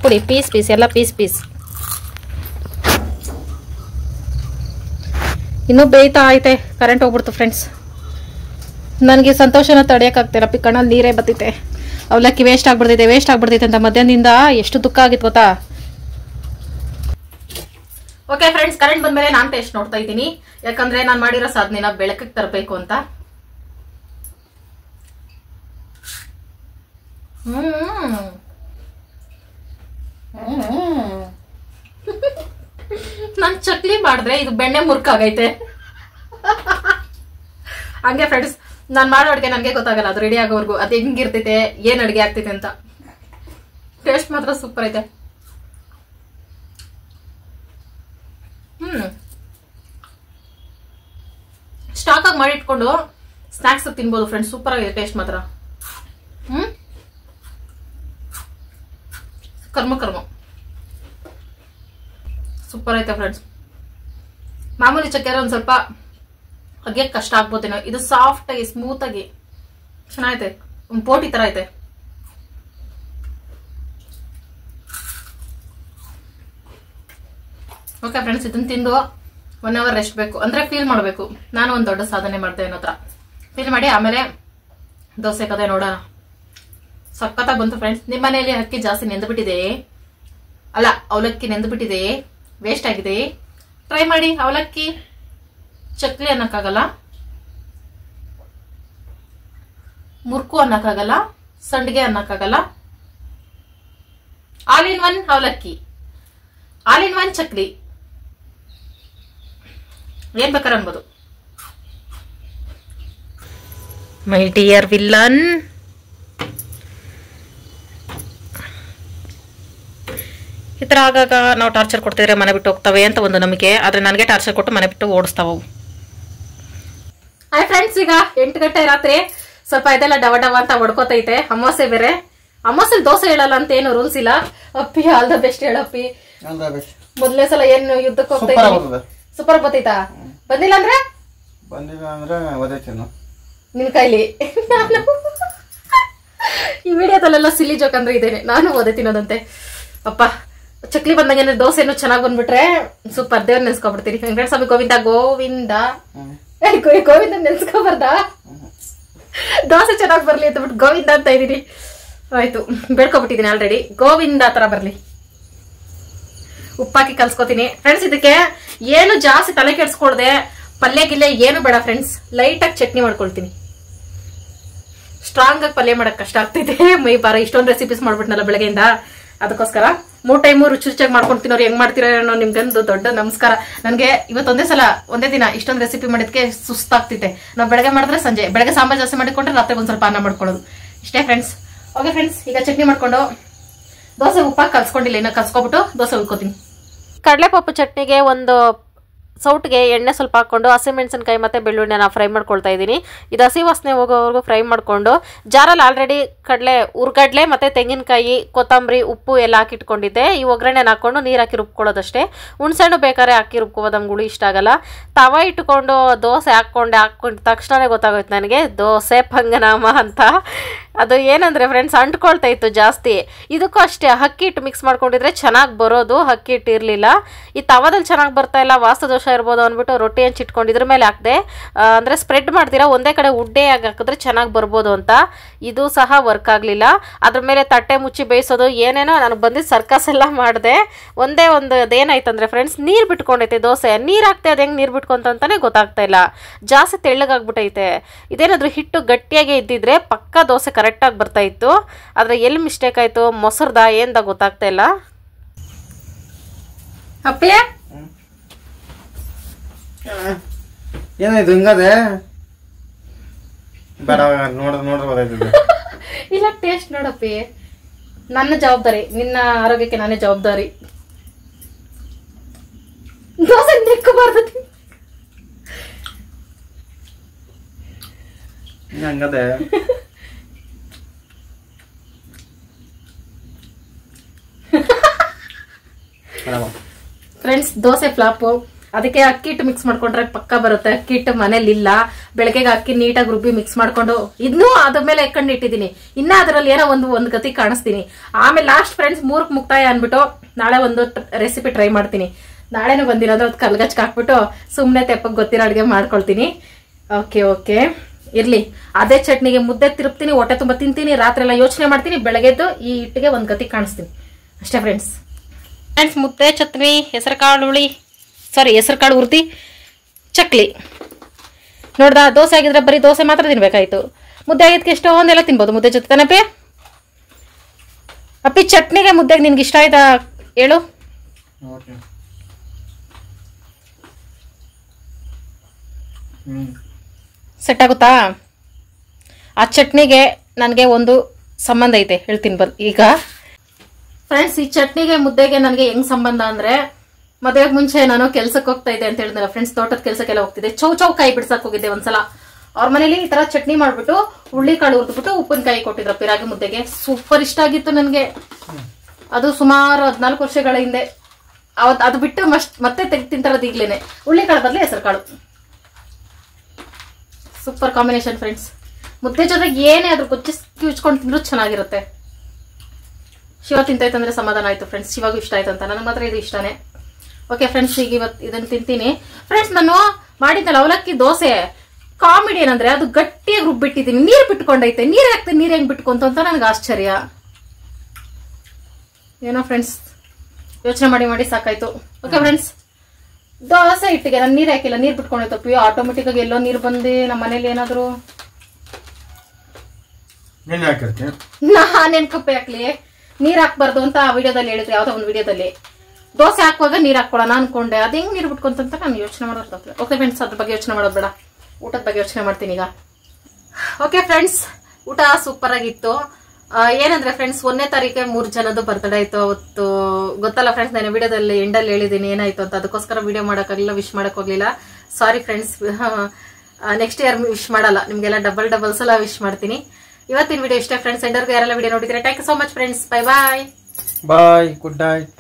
ಪುಡಿ ಪೀಸ್ ಎಲ್ಲ ಪೀಸ್. ಇನ್ನೂ ಬೇಯ್ತಾ ಐತೆ. ಕರೆಂಟ್ ಹೋಗ್ಬಿಡ್ತು ಫ್ರೆಂಡ್ಸ್. ನನಗೆ ಸಂತೋಷನ ತಡೆಯೋಕ್ಕಾಗ್ತಿಲ್ಲ. ಕಣ್ಣಲ್ಲಿ ನೀರೇ ಬರ್ತೈತೆ. ಅವಲಕ್ಕಿ ವೇಸ್ಟ್ ಆಗ್ಬಿಡ್ತೈತೆ ಅಂತ ಮಧ್ಯಾಹ್ನದಿಂದ ಎಷ್ಟು ದುಃಖ ಆಗಿತ್ತು ಗೊತ್ತಾ. ಓಕೆ ಫ್ರೆಂಡ್ಸ್, ಕರೆಂಟ್ ಬಂದ್ಮೇಲೆ ನಾನು ಟೇಸ್ಟ್ ನೋಡ್ತಾ ಇದ್ದೀನಿ. ಯಾಕಂದ್ರೆ ನಾನು ಮಾಡಿರೋ ಸಾಧನೆನ ಬೆಳಕಿಗೆ ತರಬೇಕು ಅಂತ. ನಾನ್ ಚಕ್ಲಿ ಮಾಡಿದ್ರೆ ಇದು ಬೆಣ್ಣೆ ಮುರ್ಕಾಗೈತೆ. ಹಂಗೆ ಫ್ರೆಂಡ್ಸ್, ನಾನ್ ಮಾಡೋ ಅಡ್ಗೆ ನನ್ಗೆ ಗೊತ್ತಾಗಲ್ಲ ಅದು ರೆಡಿ ಆಗೋವರೆಗೂ. ಅದು ಹೆಂಗಿರ್ತೈತೆ, ಏನ್ ಅಡ್ಗೆ ಆಗ್ತೈತೆ ಅಂತ. ಟೇಸ್ಟ್ ಮಾತ್ರ ಸೂಪರ್ ಐತೆ. ಸ್ಟಾಕ್ ಆಗಿ ಮಾಡಿ ಇಟ್ಕೊಂಡು ಸ್ನಾಕ್ಸ್ ತಿನ್ಬೋದು ಫ್ರೆಂಡ್ಸ್. ಸೂಪರ್ ಆಗಿದೆ ಟೇಸ್ಟ್ ಮಾತ್ರ. ಕರ್ಮ ಸೂಪರ್ ಐತೆ ಫ್ರೆಂಡ್ಸ್. ಮಾಮೂಲಿ ಚಕ್ಕೆರ ಒಂದ್ ಸ್ವಲ್ಪ ಅಗೆ ಕಷ್ಟ ಆಗ್ಬೋದೇನೋ, ಇದು ಸಾಫ್ಟ್ ಆಗಿ ಸ್ಮೂತ್ ಆಗಿ ಚೆನ್ನಾಗೈತೆ, ಒಂದ್ ಪೋಟಿ ತರ ಐತೆ. ಓಕೆ ಫ್ರೆಂಡ್ಸ್, ಇದನ್ನ ತಿಂದು 1 hour ರೆಸ್ಟ್ ಬೇಕು ಅಂದ್ರೆ ಫೀಲ್ ಮಾಡ್ಬೇಕು ನಾನು ಒಂದ್ ದೊಡ್ಡ ಸಾಧನೆ ಮಾಡ್ದೆ ಅನ್ನೋ ಹತ್ರ ಫೀಲ್ ಮಾಡಿ ಆಮೇಲೆ ದೋಸೆ ಕತೆ ನೋಡೋಣ. ಸಖತ್ತಾಗಿ ಬಂತು ಫ್ರೆಂಡ್ಸ್. ನಿಮ್ಮ ಮನೆಯಲ್ಲಿ ಅಕ್ಕಿ ಜಾಸ್ತಿ ನೆಂದ್ಬಿಟ್ಟಿದೆ, ಅಲ್ಲ ಅವಲಕ್ಕಿ ನೆಂದ್ಬಿಟ್ಟಿದೆ, ವೇಸ್ಟ್ ಆಗಿದೆ, ಟ್ರೈ ಮಾಡಿ. ಅವಲಕ್ಕಿ ಚಕ್ಲಿ ಅನ್ನಕ್ಕಾಗಲ್ಲ, ಮುರ್ಕು ಅನ್ನಕ್ಕಾಗಲ್ಲ, ಸಂಡಿಗೆ ಅನ್ನಕ್ಕಾಗಲ್ಲ. ಆಲ್ ಇನ್ ಒನ್ ಅವಲಕ್ಕಿ, ಆಲ್ ಇನ್ ಒನ್ ಚಕ್ಲಿ, ಏನ್ ಬೇಕಾದ್ರೆ ಅನ್ಬೋದು. ಮೈ ಡಿಯರ್ ವಿಲ್ಲನ್, ಈ ತರ ಆಗಾಗ ನಾವು ಟಾರ್ಚರ್ ಕೊಡ್ತಿದ್ರೆ ಮನೆ ಬಿಟ್ಟು ಹೋಗ್ತವೆ ಅಂತ ಒಂದು ನಂಬಿಕೆ, ಆದ್ರೆ ನನಗೆ ಟಾರ್ಚರ್ ಕೊಟ್ಟು ಮನೆ ಬಿಟ್ಟು ಓಡಿಸ್ತಾವ. ಹಾಯ್ ಫ್ರೆಂಡ್ಸ್, ಈಗ 8 ಗಂಟೆ ರಾತ್ರಿ. ಸ್ವಲ್ಪ ಇದೆಲ್ಲ ಡವ ಡವ ಅಂತ ಹೊಡ್ಕೋತೈತೆ. ಅಮಾವಾಸ್ಯೆ ಬೇರೆ, ಅಮಾವಾಸ್ಯೆ ದೋಸೆ ಹೇಳಲ್ಲ ಅಂತ ಏನು ರೂಲ್ಸ್ ಇಲ್ಲ. ಅಪ್ಪಿ ಆಲ್ ದ ಬೆಸ್ಟ್ ಹೇಳಪ್ಪಿ. ಮೊದಲನೇ ಸಲ ಏನು ಯುದ್ಧಕ್ಕೆ ಹೋಗ್ತಾ ಸೂಪರ್ ಬತ್ತೈತಾ? ಬಂದಿಲ್ಲ ಅಂದ್ರೆ ನಿನ್ ಕೈಲಿ. ಈ ವಿಡಿಯೋದಲ್ಲೆಲ್ಲ ಸಿಲ್ಲಿ ಜೋಕ್ ಅಂದ್ರೆ ಇದೇನೆ, ನಾನು ಓದೇ ತಿನ್ನೋದಂತೆ. ಅಪ್ಪ ಚಕ್ಲಿ ಬಂದಂಗೆ ದೋಸೆನು ಚೆನ್ನಾಗ್ ಬಂದ್ಬಿಟ್ರೆ ಸೂಪರ್, ದೇವ್ರ ನೆನ್ಸ್ಕೊಬಿಡ್ತೀನಿ. ವೆಂಕಟಸ್ವಾಮಿ ಗೋವಿಂದ ಗೋವಿಂದ ಗೋವಿಂದ ನೆನ್ಸ್ಕೊಬಾರ್ದ, ದೋಸೆ ಚೆನ್ನಾಗ್ ಬರ್ಲಿ ಅಂತ ಬಿಟ್ಟು ಗೋವಿಂದ ಅಂತ ಇದೀನಿ. ಆಯ್ತು, ಬೇಡ್ಕೊಬಿಟ್ಟಿದೀನಿ ಆಲ್ರೆಡಿ, ಗೋವಿಂದ ತರ ಬರ್ಲಿ. ಉಪ್ಪಾಕಿ ಕಲ್ಸ್ಕೊತೀನಿ ಫ್ರೆಂಡ್ಸ್. ಇದಕ್ಕೆ ಏನು ಜಾಸ್ತಿ ತಲೆ ಕೆಡ್ಸ್ಕೊಳ್ದೆ, ಪಲ್ಯ ಗಿಲ್ಲೆ ಏನು ಬೇಡ ಫ್ರೆಂಡ್ಸ್, ಲೈಟ್ ಆಗಿ ಚಟ್ನಿ ಮಾಡ್ಕೊಳ್ತೀನಿ. ಸ್ಟ್ರಾಂಗ್ ಆಗಿ ಪಲ್ಯ ಮಾಡಕ್ ಕಷ್ಟ ಆಗ್ತೈತೆ, ಮೈ ಬಾರ ಇಷ್ಟೊಂದು ರೆಸಿಪೀಸ್ ಮಾಡ್ಬಿಟ್ನಲ್ಲ ಬೆಳಗ್ಗೆಯಿಂದ. ಅದಕ್ಕೋಸ್ಕರ 3 ಟೈಮ್ ರುಚಿ ರುಚಿಯಾಗಿ ಮಾಡ್ಕೊಂಡು ತಿನ್ನೋರು ಹೆಂಗ್ ಮಾಡ್ತೀರ ಅನ್ನೋ ನಿಮ್ಗೊಂದು ದೊಡ್ಡ ನಮಸ್ಕಾರ. ನನ್ಗೆ ಒಂದೇ ದಿನ ಇಷ್ಟೊಂದು ರೆಸಿಪಿ ಮಾಡಿದ್ಕೆ ಸುಸ್ತಾಗ್ತಿದೆ. ನಾವು ಬೆಳಗ್ಗೆ ಮಾಡಿದ್ರೆ ಸಂಜೆ, ಬೆಳಗ್ಗೆ ಸಾಂಬಾರ್ ಜಾಸ್ತಿ ಮಾಡಿಕೊಂಡ್ರೆ ರಾತ್ರಿ ಒಂದ್ ಸ್ವಲ್ಪ ಅನ್ನ ಮಾಡ್ಕೊಳ್ಳೋದು ಇಷ್ಟೇ ಫ್ರೆಂಡ್ಸ್. ಓಕೆ ಫ್ರೆಂಡ್ಸ್, ಈಗ ಚಟ್ನಿ ಮಾಡ್ಕೊಂಡು ದೋಸೆ ಉಪ್ಪಾಗಿ ಕಲ್ಸ್ಕೊಂಡಿಲ್ಲ, ಇನ್ನ ಕಲ್ಸ್ಕೊಬಿಟ್ಟು ದೋಸೆ ಉಳ್ಕೋತೀನಿ. ಕಡಲೆಪಪ್ಪು ಚಟ್ನಿಗೆ ಒಂದು ಸೌಟ್ಗೆ ಎಣ್ಣೆ ಸ್ವಲ್ಪ ಹಾಕೊಂಡು ಹಸಿಮೆಣಸಿನಕಾಯಿ ಮತ್ತು ಬೆಳ್ಳುಳ್ಳಿನ ಫ್ರೈ ಮಾಡ್ಕೊಳ್ತಾ ಇದ್ದೀನಿ. ಇದು ಹಸಿ ವಾಸನೆ ಹೋಗೋವರೆಗೂ ಫ್ರೈ ಮಾಡಿಕೊಂಡು ಜಾರಲ್ಲಿ ಆಲ್ರೆಡಿ ಉರ್ಗಡ್ಲೆ ಮತ್ತು ತೆಂಗಿನಕಾಯಿ, ಕೊತ್ತಂಬರಿ, ಉಪ್ಪು ಎಲ್ಲ ಹಾಕಿಟ್ಕೊಂಡಿದ್ದೆ. ಈ ಒಗ್ಗರಣೆನ ಹಾಕ್ಕೊಂಡು ನೀರು ಹಾಕಿ ರುಬ್ಕೊಳ್ಳೋದಷ್ಟೇ. ಹುಣ್ಸೆಹಣ್ಣು ಬೇಕಾದ್ರೆ ಹಾಕಿ ರುಬ್ಕೋಬೋದು, ನಮ್ಗೆ ಹುಳಿ ಇಷ್ಟ ಆಗಲ್ಲ. ತವ ಇಟ್ಕೊಂಡು ದೋಸೆ ಹಾಕ್ಕೊಂಡು ತಕ್ಷಣವೇ ಗೊತ್ತಾಗೋಯ್ತು ನನಗೆ ದೋಸೆ ಪಂಗನಾಮ ಅಂತ. ಅದು ಏನಂದರೆ ಫ್ರೆಂಡ್ಸ್, ಅಂಟ್ಕೊಳ್ತಾ ಇತ್ತು ಜಾಸ್ತಿ. ಇದಕ್ಕೂ ಅಷ್ಟೇ, ಅಕ್ಕಿ ಹಿಟ್ಟು ಮಿಕ್ಸ್ ಮಾಡ್ಕೊಂಡಿದ್ರೆ ಚೆನ್ನಾಗಿ ಬರೋದು, ಅಕ್ಕಿ ಹಿಟ್ಟು ಇರಲಿಲ್ಲ. ಈ ತವದಲ್ಲಿ ಚೆನ್ನಾಗಿ ಬರ್ತಾ ಇಲ್ಲ, ವಾಸದೋಷ ಇರ್ಬೋದು ಅಂದ್ಬಿಟ್ಟು ರೊಟ್ಟಿ ಹಂಚಿಟ್ಕೊಂಡು ಇದ್ರ ಮೇಲೆ ಹಾಕಿದೆ. ಅಂದರೆ ಸ್ಪ್ರೆಡ್ ಮಾಡ್ತೀರಾ, ಒಂದೇ ಕಡೆ ಉಡ್ಡೆಯಾಗಿ ಹಾಕಿದ್ರೆ ಚೆನ್ನಾಗಿ ಬರ್ಬೋದು ಅಂತ. ಇದು ಸಹ ವರ್ಕ್ ಆಗಲಿಲ್ಲ. ಅದ್ರ ಮೇಲೆ ತಟ್ಟೆ ಮುಚ್ಚಿ ಬೇಯಿಸೋದು ಏನೇನೋ ನನಗೆ ಬಂದಿದ್ದು ಸರ್ಕಸ್ ಎಲ್ಲ ಮಾಡಿದೆ. ಒಂದೇ ಒಂದು ಅದೇನಾಯ್ತಂದ್ರೆ ಫ್ರೆಂಡ್ಸ್, ನೀರು ಬಿಟ್ಕೊಂಡೈತೆ ದೋಸೆ. ನೀರು ಹಾಕ್ತೆ, ಅದು ಹೆಂಗೆ ನೀರು ಬಿಟ್ಕೊಂತಂತಾನೆ ಗೊತ್ತಾಗ್ತಾ ಇಲ್ಲ, ಜಾಸ್ತಿ ತೆಳ್ಳಗಾಗ್ಬಿಟ್ಟೈತೆ. ಇದೇನಾದರೂ ಹಿಟ್ಟು ಗಟ್ಟಿಯಾಗಿ ಇದ್ದಿದ್ರೆ ಪಕ್ಕ ದೋಸೆ ಕರೆಕ್ಟಾಗಿ ಬರ್ತಾ ಇತ್ತು. ಆದರೆ ಎಲ್ಲಿ ಮಿಸ್ಟೇಕ್ ಆಯಿತು, ಮೊಸರ್ದ ಏನ್ದ ಗೊತ್ತಾಗ್ತಾ ಇಲ್ಲ. ಅಪ್ಪೇ ಏನಾಯ್ತು ಹಿಂಗದೆ? ಬೇಡ ನೋಡ್ರಿ ಇಲ್ಲ, ಟೇಸ್ಟ್ ನೋಡಪ್ಪಿ. ನನ್ನ ಜವಾಬ್ದಾರಿ, ನಿನ್ನ ಆರೋಗ್ಯಕ್ಕೆ ನಾನೇ ಜವಾಬ್ದಾರಿ. ದೋಸೆ ನೆಕ್ಕಬಾರ್ದು ಹಂಗದೆ. Friends, dosa flop. ಅದಕ್ಕೆ ಅಕ್ಕಿ ಹಿಟ್ಟು ಮಿಕ್ಸ್ ಮಾಡ್ಕೊಂಡ್ರೆ ಪಕ್ಕ ಬರುತ್ತೆ. ಅಕ್ಕಿ ಹಿಟ್ಟು ಮನೇಲಿ ಇಲ್ಲ. ಬೆಳಗ್ಗೆಗೆ ಅಕ್ಕಿ ನೀಟಾಗಿ ರುಬ್ಬಿ ಮಿಕ್ಸ್ ಮಾಡ್ಕೊಂಡು ಇನ್ನೂ ಅದ್ರ ಮೇಲೆ ಎಕ್ಕಂಡು ಇಟ್ಟಿದ್ದೀನಿ. ಇನ್ನ ಅದರಲ್ಲಿ ಏನೋ ಒಂದು ಗತಿ ಕಾಣಿಸ್ತೀನಿ. ಆಮೇಲೆ ಲಾಸ್ಟ್ ಫ್ರೆಂಡ್ಸ್ 3ಕ್ಕೆ ಮುಕ್ತಾಯ ಅನ್ಬಿಟ್ಟು ನಾಳೆ ಒಂದು ರೆಸಿಪಿ ಟ್ರೈ ಮಾಡ್ತೀನಿ. ನಾಳೆನೂ ಬಂದಿರೋದು ಅದು ಕಲ್ಗಚ್ಕ ಹಾಕ್ಬಿಟ್ಟು ಸುಮ್ಮನೆ ತೆಪ್ಪಕ್ಕೆ ಗೊತ್ತಿರೋ ಅಡುಗೆ ಮಾಡ್ಕೊಳ್ತೀನಿ. ಓಕೆ ಇರ್ಲಿ. ಅದೇ ಚಟ್ನಿಗೆ ಮುದ್ದೆ ತಿರುಪ್ತೀನಿ, ಹೊಟ್ಟೆ ತುಂಬ ತಿಂತೀನಿ, ರಾತ್ರಿ ಎಲ್ಲ ಯೋಚನೆ ಮಾಡ್ತೀನಿ, ಬೆಳಗ್ಗೆದ್ದು ಈ ಹಿಟ್ಟಿಗೆ ಒಂದು ಗತಿ ಕಾಣಿಸ್ತೀನಿ ಅಷ್ಟೇ ಫ್ರೆಂಡ್ಸ್. ಮುದ್ದೆ, ಚಟ್ನಿ, ಹೆಸರು ಕಾಳು ಉರ್ದಿ, ಚಕ್ಲಿ. ನೋಡ್ದ, ದೋಸೆ ಆಗಿದ್ರೆ ಬರೀ ದೋಸೆ ಮಾತ್ರ ತಿನ್ಬೇಕಾಯ್ತು. ಮುದ್ದೆ ಆಗಿದ್ಕೆ ಎಷ್ಟೊಂದೆಲ್ಲ ತಿನ್ಬೋದು ಮುದ್ದೆ ಜೊತೆ ತಾನಪ್ಪಿ. ಅಪ್ಪಿ, ಚಟ್ನಿಗೆ ಮುದ್ದೆಗೆ ನಿನ್ಗೆ ಇಷ್ಟ ಆಯ್ತಾ ಹೇಳು. ಸೆಟ್ ಆಗುತ್ತಾ? ಆ ಚಟ್ನಿಗೆ ನನಗೆ ಒಂದು ಸಂಬಂಧ ಐತೆ, ಹೇಳ್ತೀನಿ ಬರ್. ಈಗ ಫ್ರೆಂಡ್ಸ್, ಈ ಚಟ್ನಿಗೆ ಮುದ್ದೆಗೆ ನನಗೆ ಹೆಂಗ್ ಸಂಬಂಧ ಅಂದ್ರೆ, ಮದುವೆಗೆ ಮುಂಚೆ ನಾನು ಕೆಲ್ಸಕ್ಕೆ ಹೋಗ್ತಾ ಇದ್ದೆ ಅಂತ ಹೇಳಿದ್ನಲ್ಲ ಫ್ರೆಂಡ್ಸ್, ತೋಟದ ಕೆಲ್ಸಕ್ಕೆಲ್ಲ ಹೋಗ್ತಿದ್ದೆ. ಚೌಕಾಯಿ ಬಿಡ್ಸಕ್ ಹೋಗಿದ್ದೆ ಒಂದ್ಸಲ. ಅವ್ರ ಮನೇಲಿ ಈ ತರ ಚಟ್ನಿ ಮಾಡ್ಬಿಟ್ಟು ಹುಳ್ಳಿಕಾಳು ಹುರಿದ್ಬಿಟ್ಟು ಉಪ್ಪಿನಕಾಯಿ ಕೊಟ್ಟಿದ್ರಪ್ಪ ರಾಗಿ ಮುದ್ದೆಗೆ. ಸೂಪರ್ ಇಷ್ಟ ಆಗಿತ್ತು ನನಗೆ. ಅದು ಸುಮಾರು 14 ವರ್ಷಗಳ ಹಿಂದೆ. ಅದು ಬಿಟ್ಟು ಮತ್ತೆ ತೆಗೆದು ತಿಂತಾರದು ಈಗ್ಲೇನೆ. ಹುಳ್ಳಿಕಾಳು ಬದಲು ಹೆಸರು ಕಾಳು. Super combination friends. ಮುದ್ದೆ ಜೊತೆಗೆ ಏನೇ ಅದ್ರ ಉಚ್ಕೊಂಡು ತಿಂದ್ರು ಚೆನ್ನಾಗಿರುತ್ತೆ. ಶಿವ ತಿಂತೈತಂದ್ರೆ ಸಮಾಧಾನ ಆಯ್ತು ಫ್ರೆಂಡ್ಸ್. ಶಿವಾಗೂ ಇಷ್ಟ ಆಯ್ತು ಅಂತ. ನನಗೆ ಮಾತ್ರ ಇದು ಇಷ್ಟನೇ. ಓಕೆ ಫ್ರೆಂಡ್ಸ್, ಈಗ ಇವತ್ತು ಇದನ್ನ ತಿಂತೀನಿ ಫ್ರೆಂಡ್ಸ್. ನಾನು ಮಾಡಿದ್ನಲ್ಲ ಅವಲಕ್ಕಿ ದೋಸೆ, ಕಾಮಿಡಿ ಏನಂದ್ರೆ ಅದು ಗಟ್ಟಿಯಾಗಿ ರುಬ್ಬಿಟ್ಟಿದ್ದೀನಿ. ನೀರು ಬಿಟ್ಕೊಂಡೈತೆ. ನೀರ್ ಹಾಕ್ತೀನಿ, ನೀರ್ ಹೆಂಗ್ ಬಿಟ್ಕೊಂತ ಅಂತ ನನಗೆ ಆಶ್ಚರ್ಯ. ಏನೋ ಫ್ರೆಂಡ್ಸ್ ಯೋಚನೆ ಮಾಡಿ ಸಾಕಾಯ್ತು. ಓಕೆ ಫ್ರೆಂಡ್ಸ್, ದೋಸೆ ಹಿಟ್ಟಿಗೆ ನಾನು ನೀರ್ ಹಾಕಿಲ್ಲ, ನೀರ್ ಬಿಟ್ಕೊಂಡೈತೆ. ಪ್ಯೂ ಆಟೋಮೆಟಿಕ್ ಆಗಿ ಎಲ್ಲೋ ನೀರ್ ಬಂದು ನಮ್ಮ ಮನೇಲಿ ಏನಾದ್ರು ನಾನೇನ್ ಕಪ್ಪೆ ಹಾಕ್ಲಿ, ನೀರ್ ಹಾಕ್ಬಾರ್ದು ಅಂತ ಆ ವಿಡಿಯೋದಲ್ಲಿ ಹೇಳಿದ್ರು, ಯಾವ್ದೋ ಒಂದು ವಿಡಿಯೋದಲ್ಲಿ. ದೋಸೆ ಹಾಕುವಾಗ ನೀರ್ ಹಾಕೊಳ್ಳೋಣ ಅನ್ಕೊಂಡೆ, ಅದ್ ಹೆಂಗ್ ನೀರ್ ಬಿಟ್ಕೊಂತ ನಾನು ಯೋಚನೆ ಮಾಡೋದು. ಓಕೆ ಫ್ರೆಂಡ್ಸ್, ಅದ್ರ ಬಗ್ಗೆ ಯೋಚನೆ ಮಾಡೋದು ಬೇಡ, ಊಟದ ಬಗ್ಗೆ ಯೋಚನೆ ಮಾಡ್ತೀನಿ ಈಗ. ಓಕೆ ಫ್ರೆಂಡ್ಸ್, ಊಟ ಸೂಪರ್ ಆಗಿತ್ತು. ಏನಂದ್ರೆ ಫ್ರೆಂಡ್ಸ್ 1ನೇ ತಾರೀಕೆ 3 ಜನದ್ದು ಬರ್ತ್ಡೇ ಆಯ್ತು ಅವತ್ತು. ಗೊತ್ತಲ್ಲ ಫ್ರೆಂಡ್ಸ್, ನಾನು ವಿಡಿಯೋದಲ್ಲಿ ಎಂಡಲ್ಲಿ ಹೇಳಿದೀನಿ ಏನಾಯ್ತು ಅಂತ. ಅದಕ್ಕೋಸ್ಕರ ವಿಡಿಯೋ ಮಾಡಕ್ಕಾಗಲಿಲ್ಲ, ವಿಶ್ ಮಾಡಕ್ ಹೋಗ್ಲಿಲ್ಲ. Sorry friends. Next year wish ಮಾಡಲ್ಲ, ನಿಮ್ಗೆಲ್ಲ ಡಬಲ್ ಸಲ ವಿಶ್ ಮಾಡ್ತೀನಿ. ಇವತ್ತಿನ ವಿಡಿಯೋ ಇಷ್ಟೇ ಫ್ರೆಂಡ್ಸ್. ಎಂಡರ್ಗೂ ಯಾರೆಲ್ಲ ವಿಡಿಯೋ ನೋಡಿದ್ರೆ thank you so much friends. Bye bye. Bye. Good night.